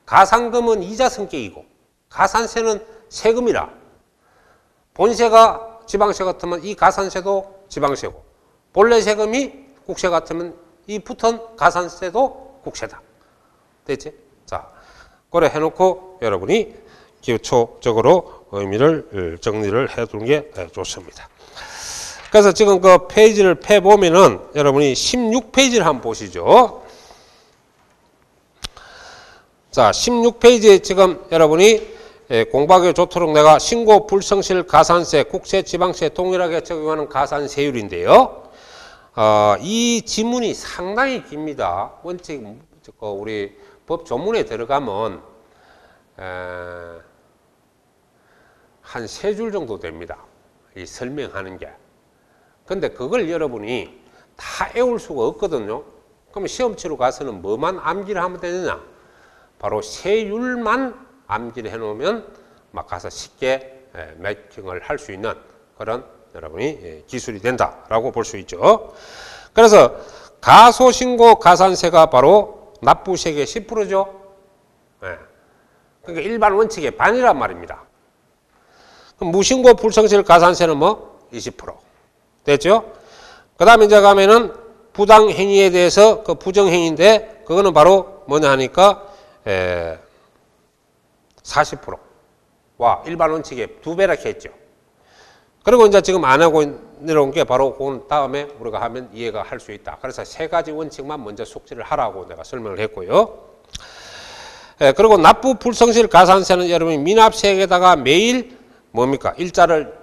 Speaker 1: 가상금은 이자 성격이고 가산세는 세금이라. 본세가 지방세 같으면 이 가산세도 지방세고, 본래 세금이 국세 같으면 이 붙은 가산세도 국세다. 됐지? 자, 그래 해놓고 여러분이 기초적으로 의미를 정리를 해두는 게 좋습니다. 그래서 지금 그 페이지를 펴보면은 여러분이 16페이지를 한번 보시죠. 자, 16페이지에 지금 여러분이 공부하기 좋도록 내가 신고 불성실 가산세, 국세, 지방세 동일하게 적용하는 가산세율인데요. 이 지문이 상당히 깁니다. 원칙 우리 법 조문에 들어가면 한 3줄 정도 됩니다. 이 설명하는 게. 근데 그걸 여러분이 다 외울 수가 없거든요. 그러면 시험 치러 가서는 뭐만 암기를 하면 되느냐? 바로 세율만 암기를 해놓으면 막 가서 쉽게 매칭을 할 수 있는 그런 여러분이 기술이 된다라고 볼 수 있죠. 그래서 가소신고 가산세가 바로 납부세액의 10%죠. 그러니까 일반 원칙의 반이란 말입니다. 그럼 무신고 불성실 가산세는 뭐 20% 됐죠. 그 다음에 이제 가면은 부당행위에 대해서 그 부정행위인데 그거는 바로 뭐냐 하니까 40%와 일반 원칙의 2배나 했죠. 그리고 이제 지금 안 하고 내려온 게 바로 그 다음에 우리가 하면 이해가 할 수 있다. 그래서 3가지 원칙만 먼저 숙지를 하라고 내가 설명을 했고요. 그리고 납부 불성실 가산세는 여러분이 미납세액에다가 매일 뭡니까?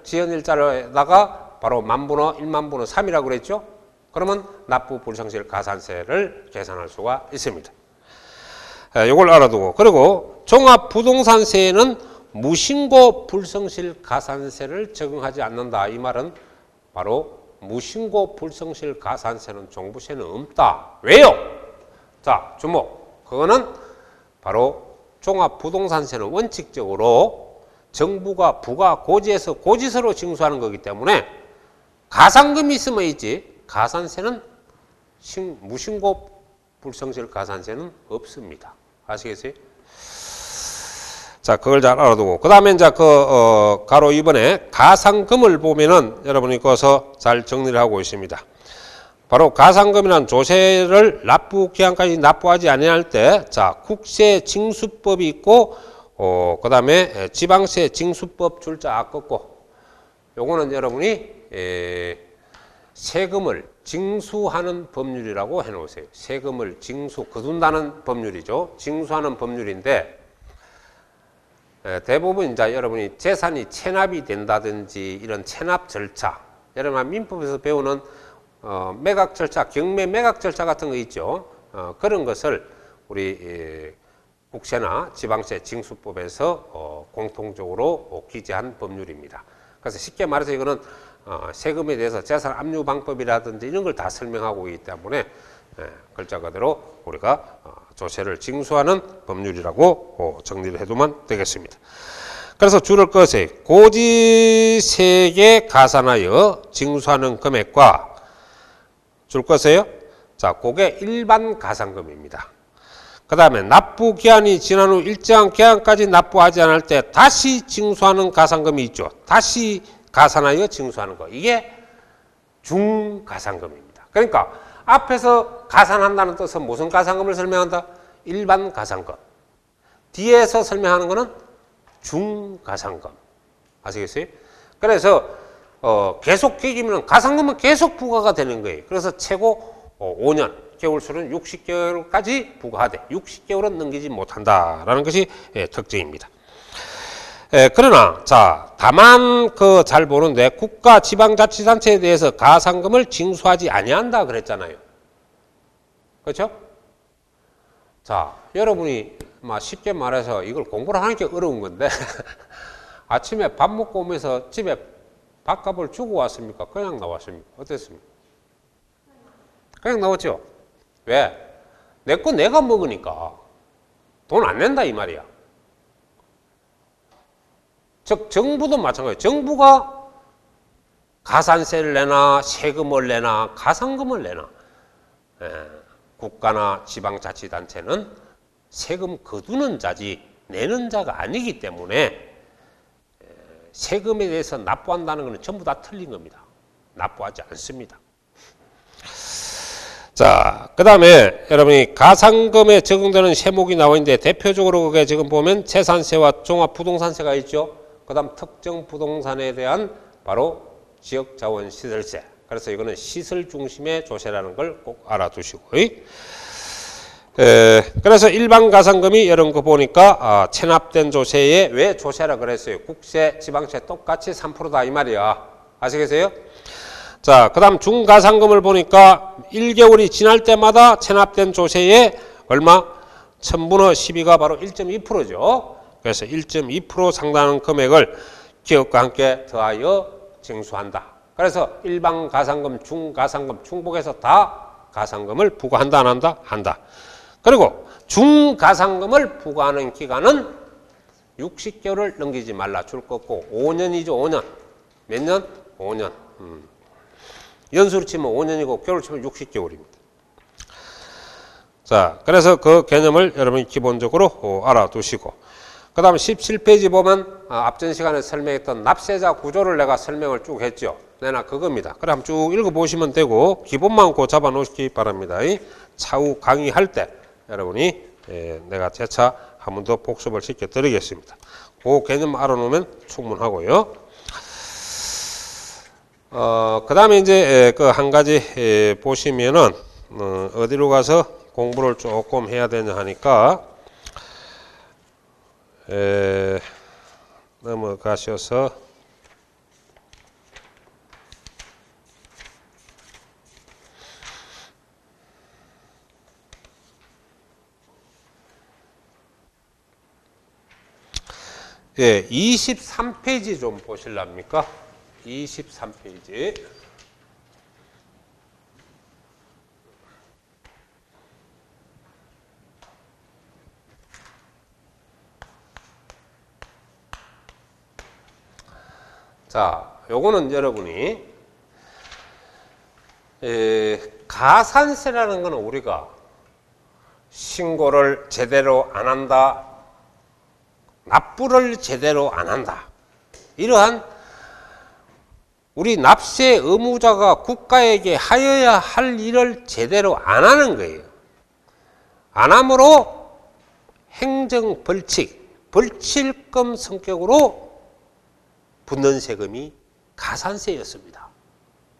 Speaker 1: 지연 일자를에다가 바로 만분의 1만분의 3이라고 그랬죠? 그러면 납부 불성실 가산세를 계산할 수가 있습니다. 이걸 알아두고, 그리고 종합부동산세에는 무신고 불성실 가산세를 적용하지 않는다. 이 말은 바로 무신고 불성실 가산세는 종부세는 없다. 왜요? 자, 주목. 그거는 바로 종합부동산세는 원칙적으로 정부가 부가 고지에서 고지서로 징수하는 거기 때문에 가산금이 있으면 있지 가산세는 무신고 불성실 가산세는 없습니다. 아시겠어요? 자, 그걸 잘 알아두고. 그 다음에 이제 가로 2번에 가산금을 보면은 여러분이 거기서 잘 정리를 하고 있습니다. 바로 가산금이란 조세를 납부 기한까지 납부하지 아니할 때, 자, 국세 징수법이 있고, 그 다음에 지방세 징수법 줄자 꺾고, 요거는 여러분이, 세금을 징수하는 법률이라고 해 놓으세요. 세금을 거둔다는 법률이죠. 징수하는 법률인데, 대부분 이제 여러분이 재산이 체납이 된다든지 이런 체납 절차, 여러분 민법에서 배우는 매각 절차, 경매 매각 절차 같은 거 있죠. 그런 것을 우리 국세나 지방세 징수법에서 공통적으로 기재한 법률입니다. 그래서 쉽게 말해서 이거는 세금에 대해서 재산 압류 방법이라든지 이런 걸 다 설명하고 있기 때문에 글자 그대로 우리가 조세를 징수하는 법률이라고 정리를 해두면 되겠습니다. 그래서 줄을 꺼세요. 고지세액에 가산하여 징수하는 금액과 줄 꺼세요. 자, 그게 일반 가산금입니다. 그 다음에 납부 기한이 지난 후 일정한 기한까지 납부하지 않을 때 다시 징수하는 가산금이 있죠. 다시 가산하여 징수하는 거. 이게 중가산금입니다. 그러니까 앞에서 가산한다는 뜻은 무슨 가산금을 설명한다? 일반 가산금. 뒤에서 설명하는 거는 중가산금. 아시겠어요? 그래서 계속 기기면 가산금은 계속 부과가 되는 거예요. 그래서 최고 5년, 개월수는 60개월까지 부과하되 60개월은 넘기지 못한다라는 것이 특징입니다. 그러나 자, 다만 잘 보는데 국가 지방자치단체에 대해서 가산금을 징수하지 아니한다 그랬잖아요. 그렇죠? 자, 여러분이 쉽게 말해서 이걸 공부를 하는 게 어려운 건데 아침에 밥 먹고 오면서 집에 밥값을 주고 왔습니까? 그냥 나왔습니까? 어땠습니까? 그냥 나왔죠? 왜? 내 거 내가 먹으니까 돈 안 낸다 이 말이야. 즉 정부도 마찬가지예요. 정부가 가산세를 내나 세금을 내나 가산금을 내나 국가나 지방자치단체는 세금 거두는 자지 내는 자가 아니기 때문에 세금에 대해서 납부한다는 것은 전부 다 틀린 겁니다. 납부하지 않습니다. 자, 그 다음에 여러분이 가산금에 적용되는 세목이 나와 있는데 대표적으로 그게 지금 보면 재산세와 종합부동산세가 있죠. 그 다음 특정 부동산에 대한 바로 지역자원시설세. 그래서 이거는 시설 중심의 조세라는 걸 꼭 알아두시고. 그래서 일반 가산금이 이런 거 보니까 체납된 조세에 왜 조세라 그랬어요? 국세, 지방세 똑같이 3%다 이 말이야. 아시겠어요? 자, 그 다음 중가산금을 보니까 1개월이 지날 때마다 체납된 조세에 얼마? 1000분의 12가 바로 1.2%죠. 그래서 1.2% 상당한 금액을 기업과 함께 더하여 징수한다. 그래서 일반 가산금, 중가산금, 중복해서 다 가산금을 부과한다, 안 한다? 한다. 그리고 중가산금을 부과하는 기간은 60개월을 넘기지 말라. 줄 거고 5년이죠. 5년. 몇 년? 5년. 연수로 치면 5년이고 개월 치면 60개월입니다. 자, 그래서 그 개념을 여러분이 기본적으로 알아두시고, 그 다음 17페이지 보면 앞전 시간에 설명했던 납세자 구조를 내가 설명을 쭉 했죠. 내나 그겁니다. 그래 한번 쭉 읽어보시면 되고 기본만 고 잡아 놓으시기 바랍니다. 차후 강의할 때 여러분이 내가 재차 한 번 더 복습을 시켜드리겠습니다. 그 개념 알아놓으면 충분하고요. 그 다음에 이제 그 한 가지 보시면은 어디로 가서 공부를 조금 해야 되냐 하니까 넘어가셔서 예, 23페이지 좀 보실랍니까? 23페이지. 자, 요거는 여러분이 가산세라는 거는 우리가 신고를 제대로 안 한다, 납부를 제대로 안 한다, 이러한 우리 납세 의무자가 국가에게 하여야 할 일을 제대로 안 하는 거예요. 안 함으로 행정 벌칙, 벌칙금 성격으로 붙는 세금이 가산세였습니다.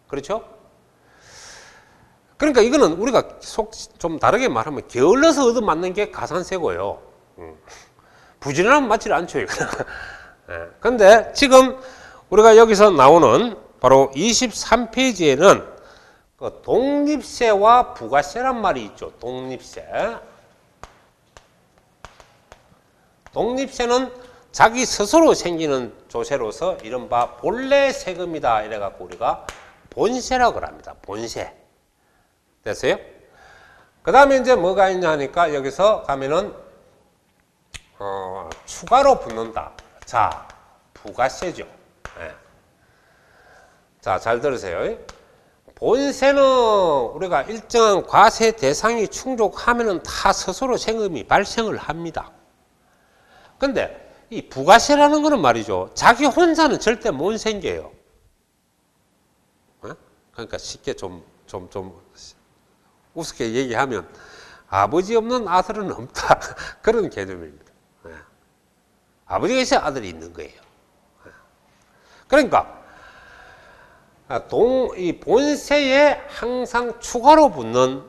Speaker 1: 그렇죠? 그러니까 이거는 우리가 좀 다르게 말하면 게을러서 얻어맞는 게 가산세고요. 부지런하면 맞지 않죠. 그런데 지금 우리가 여기서 나오는 바로 23페이지에는 그 독립세와 부가세란 말이 있죠. 독립세. 독립세는 자기 스스로 생기는 조세로서 이른바 본래 세금이다 이래갖고 우리가 본세라고 합니다. 본세. 됐어요? 그 다음에 이제 뭐가 있냐 하니까 여기서 가면은 추가로 붙는다. 자, 부가세죠. 네. 자, 잘 들으세요. 본세는 우리가 일정한 과세 대상이 충족하면은 다 스스로 세금이 발생을 합니다. 근데 이 부가세라는 거는 말이죠. 자기 혼자는 절대 못 생겨요. 그러니까 쉽게 좀 우습게 얘기하면 아버지 없는 아들은 없다. 그런 개념입니다. 아버지가 있어야 아들이 있는 거예요. 그러니까 이 본세에 항상 추가로 붙는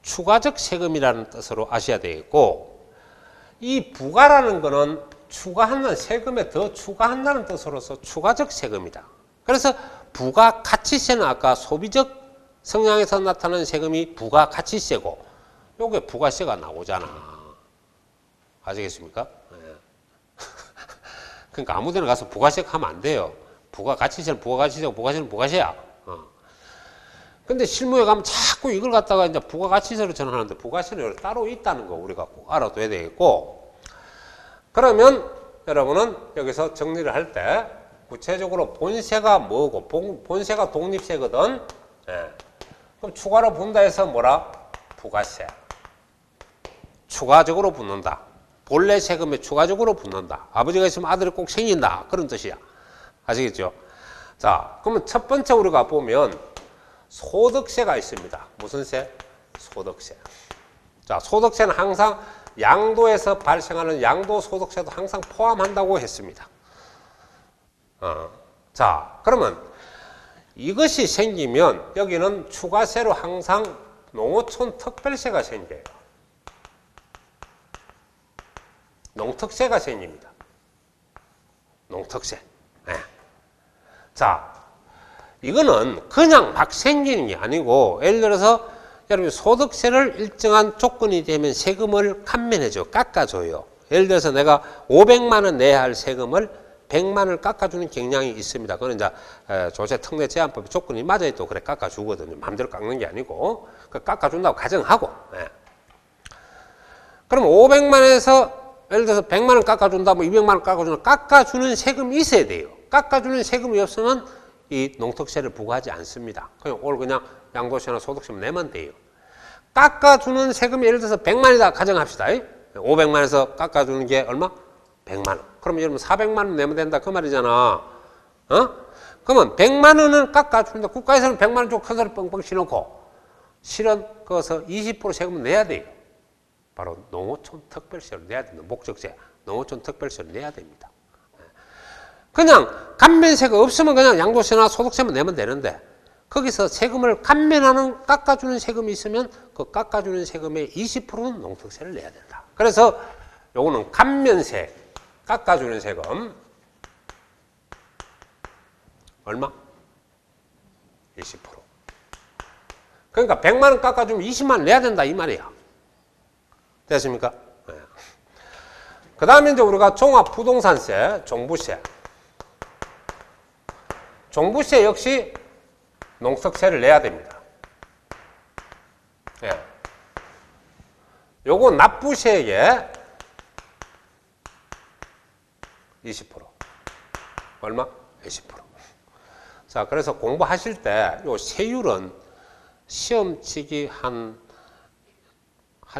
Speaker 1: 추가적 세금이라는 뜻으로 아셔야 되겠고, 이 부가라는 거는 추가한다는, 세금에 더 추가한다는 뜻으로서 추가적 세금이다. 그래서 부가가치세는 아까 소비적 성향에서 나타나는 세금이 부가가치세고, 요게 부가세가 나오잖아. 아시겠습니까? 네. 그러니까 아무 데나 가서 부가세 하면 안 돼요. 부가가치세는 부가가치세고 부가세는 부가세야. 근데 실무에 가면 자꾸 이걸 갖다가 이제 부가가치세로 전환하는데 부가세는 따로 있다는 거 우리가 꼭 알아둬야 되겠고, 그러면 여러분은 여기서 정리를 할 때 구체적으로 본세가 뭐고, 본세가 독립세거든. 네. 그럼 추가로 분다 해서 뭐라? 부가세. 추가적으로 붙는다. 본래 세금에 추가적으로 붙는다. 아버지가 있으면 아들이 꼭 생긴다. 그런 뜻이야. 아시겠죠? 자, 그러면 첫 번째 우리가 보면 소득세가 있습니다. 무슨 세? 소득세. 자, 소득세는 항상 양도에서 발생하는 양도소득세도 항상 포함한다고 했습니다. 자, 그러면 이것이 생기면 여기는 추가세로 항상 농어촌 특별세가 생겨요. 농특세가 생깁니다. 농특세. 네. 자, 이거는 그냥 막 생기는 게 아니고, 예를 들어서 여러분 소득세를 일정한 조건이 되면 세금을 감면해줘, 깎아줘요. 예를 들어서 내가 500만 원 내야 할 세금을 100만 원을 깎아주는 경향이 있습니다. 그건 이제 조세 특례 제한법의 조건이 맞아야 또 그래 깎아주거든요. 마음대로 깎는 게 아니고 그 깎아준다고 가정하고. 예. 그럼 500만 원에서 예를 들어서 100만 원 깎아준다, 뭐 200만 원 깎아준다, 깎아주는 세금이 있어야 돼요. 깎아주는 세금이 없으면 이 농특세를 부과하지 않습니다. 그냥 오늘 그냥 양도세나 소득세만 내면 돼요. 깎아주는 세금이 예를 들어서 100만 원이다 가정합시다. 500만 원에서 깎아주는 게 얼마? 100만 원. 그러면 여러분 400만 원 내면 된다 그 말이잖아. 어? 그러면 100만 원은 깎아준다. 국가에서는 100만 원 주고 큰 소리 뻥뻥 치놓고 실은 거기서 20% 세금을 내야 돼요. 바로 농어촌 특별세를 내야 됩니다. 목적세, 농어촌 특별세를 내야 됩니다. 그냥 감면세가 없으면 그냥 양도세나 소득세만 내면 되는데 거기서 세금을 감면하는 깎아주는 세금이 있으면 그 깎아주는 세금의 20%는 농특세를 내야 된다. 그래서 요거는 감면세, 깎아주는 세금 얼마? 20%. 그러니까 100만 원 깎아주면 20만 원 내야 된다 이 말이야. 됐습니까? 네. 그 다음에 이제 우리가 종합부동산세, 종부세. 종부세 역시 농특세를 내야 됩니다. 예. 요거 납부세액의 20%. 얼마? 20%. 자, 그래서 공부하실 때 요 세율은 시험 치기 한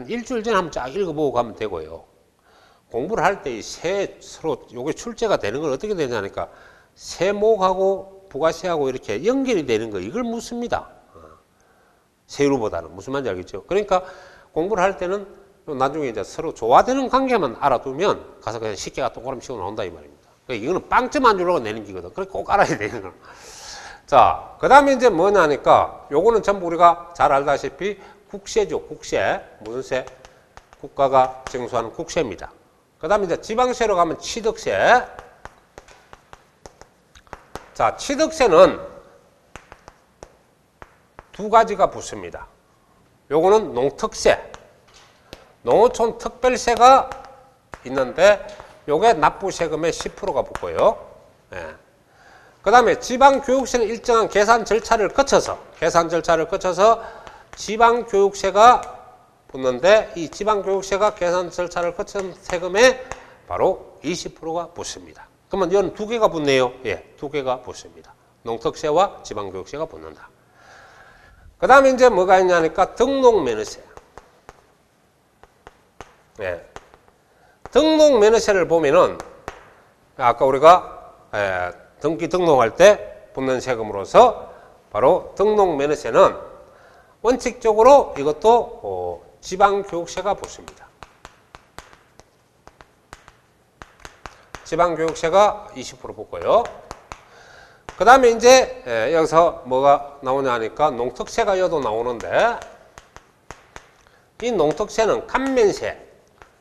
Speaker 1: 일주일 전에 한번 쫙 읽어보고 가면 되고요. 공부를 할 때 이 서로 요게 출제가 되는 건 어떻게 되냐니까 세목하고 부가세하고 이렇게 연결이 되는 거 이걸 묻습니다. 세율보다는 무슨 말인지 알겠죠? 그러니까 공부를 할 때는 나중에 이제 서로 조화되는 관계만 알아두면 가서 그냥 쉽게 동그라미 치고 나온다 이 말입니다. 그러니까 이거는 빵점 안 주려고 내는 기거든. 그래 꼭 알아야 되는 거야. 자, 그 다음에 이제 뭐냐니까 요거는 전부 우리가 잘 알다시피 국세죠. 국세. 무슨 세? 국가가 징수하는 국세입니다. 그 다음에 이제 지방세로 가면 취득세. 자, 취득세는 두 가지가 붙습니다. 요거는 농특세, 농어촌 특별세가 있는데 요게 납부세금의 10%가 붙고요. 예. 그 다음에 지방교육세는 일정한 계산 절차를 거쳐서 지방교육세가 붙는데 이 지방교육세가 계산 절차를 거친 세금에 바로 20%가 붙습니다. 그러면 이건 두 개가 붙네요. 예, 두 개가 붙습니다. 농특세와 지방교육세가 붙는다. 그 다음에 이제 뭐가 있냐니까 등록면허세. 예. 등록면허세를 보면은 아까 우리가 등기 등록할 때 붙는 세금으로서 바로 등록면허세는 원칙적으로 이것도 지방교육세가 붙습니다. 지방교육세가 20% 붙고요. 그 다음에 이제 여기서 뭐가 나오냐 하니까 농특세가 여도 나오는데 이 농특세는 감면세.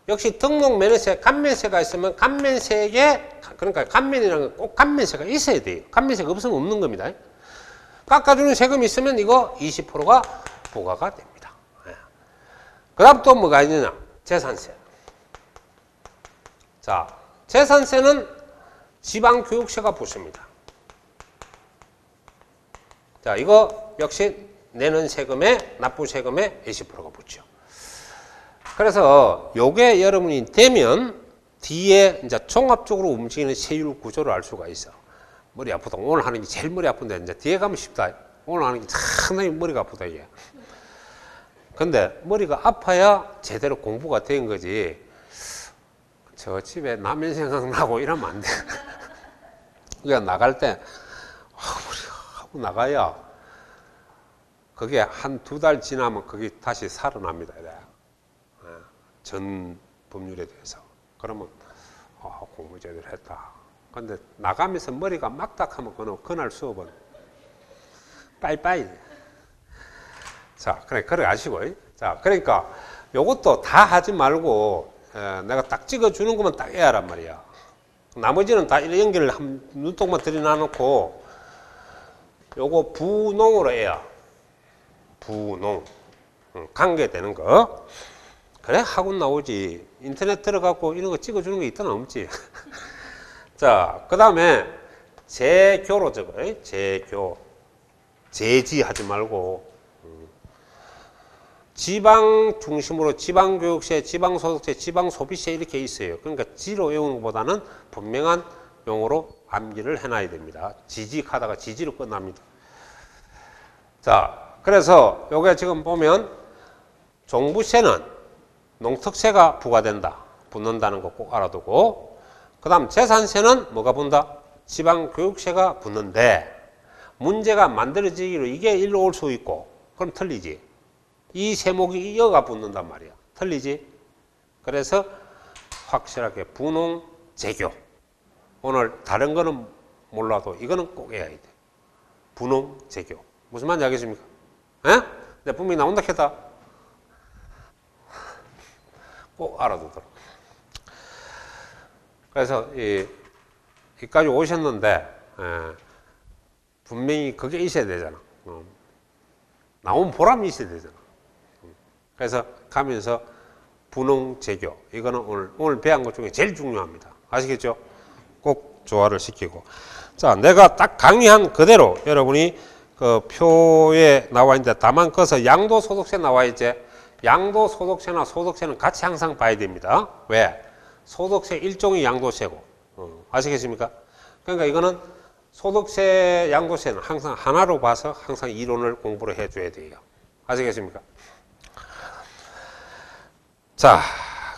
Speaker 1: 역시 등록면허세, 감면세가 있으면 감면세액에 그러니까 감면이라는 건 꼭 감면세가 있어야 돼요. 감면세가 없으면 없는 겁니다. 깎아주는 세금이 있으면 이거 20%가 부과가 됩니다. 그 다음 또 뭐가 있느냐? 재산세. 자, 재산세는 지방교육세가 붙습니다. 자, 이거 역시 내는 세금에, 납부세금에 20%가 붙죠. 그래서 요게 여러분이 되면 뒤에 이제 종합적으로 움직이는 세율 구조를 알 수가 있어. 머리 아프다. 오늘 하는 게 제일 머리 아픈데 이제 뒤에 가면 쉽다. 오늘 하는 게 상당히 머리가 아프다 이게. 근데 머리가 아파야 제대로 공부가 된 거지. 저 집에 라면 생각나고 이러면 안 돼. 그러니까 나갈 때 하고 나가야 그게 한 두 달 지나면 그게 다시 살아납니다. 전 법률에 대해서. 그러면 공부 제대로 했다. 근데 나가면서 머리가 막닥하면 그날 수업은 빠이빠이. 자, 그래 아시고. 자, 그러니까 요것도 다 하지 말고 내가 딱 찍어주는 것만 딱 해야란 말이야. 나머지는 다 이런 연결을 눈독만 들여놔놓고 요거 분홍으로 해야 분홍 관계되는 거. 그래 학원 나오지. 인터넷 들어가고 이런 거 찍어주는 게 있더나 없지. 자, 그 다음에 재교로 적어. 재교. 재지하지 말고. 지방 중심으로 지방교육세, 지방소득세, 지방소비세 이렇게 있어요. 그러니까 지로 외우는 것보다는 분명한 용어로 암기를 해놔야 됩니다. 지직하다가 지지로 끝납니다. 자, 그래서 요게 지금 보면 종부세는 농특세가 부과된다. 붙는다는 거 꼭 알아두고, 그 다음 재산세는 뭐가 붙는다? 지방교육세가 붙는데 문제가 만들어지기로 이게 일로 올 수 있고 그럼 틀리지. 이 세목이 이어가 붙는단 말이야. 틀리지? 그래서 확실하게 분홍, 재교. 오늘 다른 거는 몰라도 이거는 꼭 해야 돼. 분홍, 재교. 무슨 말인지 알겠습니까? 에? 내 분명히 나온다 했다. 꼭 알아두도록. 그래서 여기까지 오셨는데 분명히 그게 있어야 되잖아. 나온 보람이 있어야 되잖아. 그래서 가면서 분홍, 재교. 이거는 오늘 배운 것 중에 제일 중요합니다. 아시겠죠? 꼭 조화를 시키고. 자, 내가 딱 강의한 그대로 여러분이 그 표에 나와 있는데 다만 꺼서 양도소득세 나와 있지? 양도소득세나 소득세는 같이 항상 봐야 됩니다. 왜? 소득세 일종의 양도세고. 아시겠습니까? 그러니까 이거는 소득세, 양도세는 항상 하나로 봐서 항상 이론을 공부를 해줘야 돼요. 아시겠습니까? 자,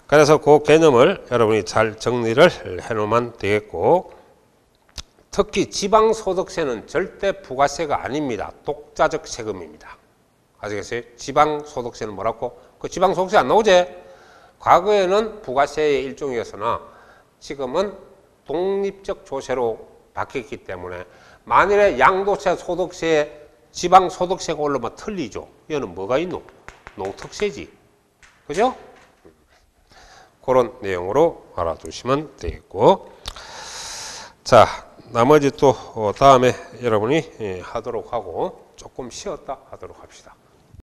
Speaker 1: 그래서 그 개념을 여러분이 잘 정리를 해놓으면 되겠고, 특히 지방소득세는 절대 부가세가 아닙니다. 독자적 세금입니다. 아시겠어요? 지방소득세는 뭐라고? 그 지방소득세 안 나오지? 과거에는 부가세의 일종이었으나 지금은 독립적 조세로 바뀌었기 때문에 만일에 양도세, 소득세, 지방소득세가 올라오면 틀리죠. 얘는 뭐가 있노? 농특세지. 그죠? 그런 내용으로 알아두시면 되겠고, 자, 나머지 또 다음에 여러분이 하도록 하고 조금 쉬었다 하도록 합시다.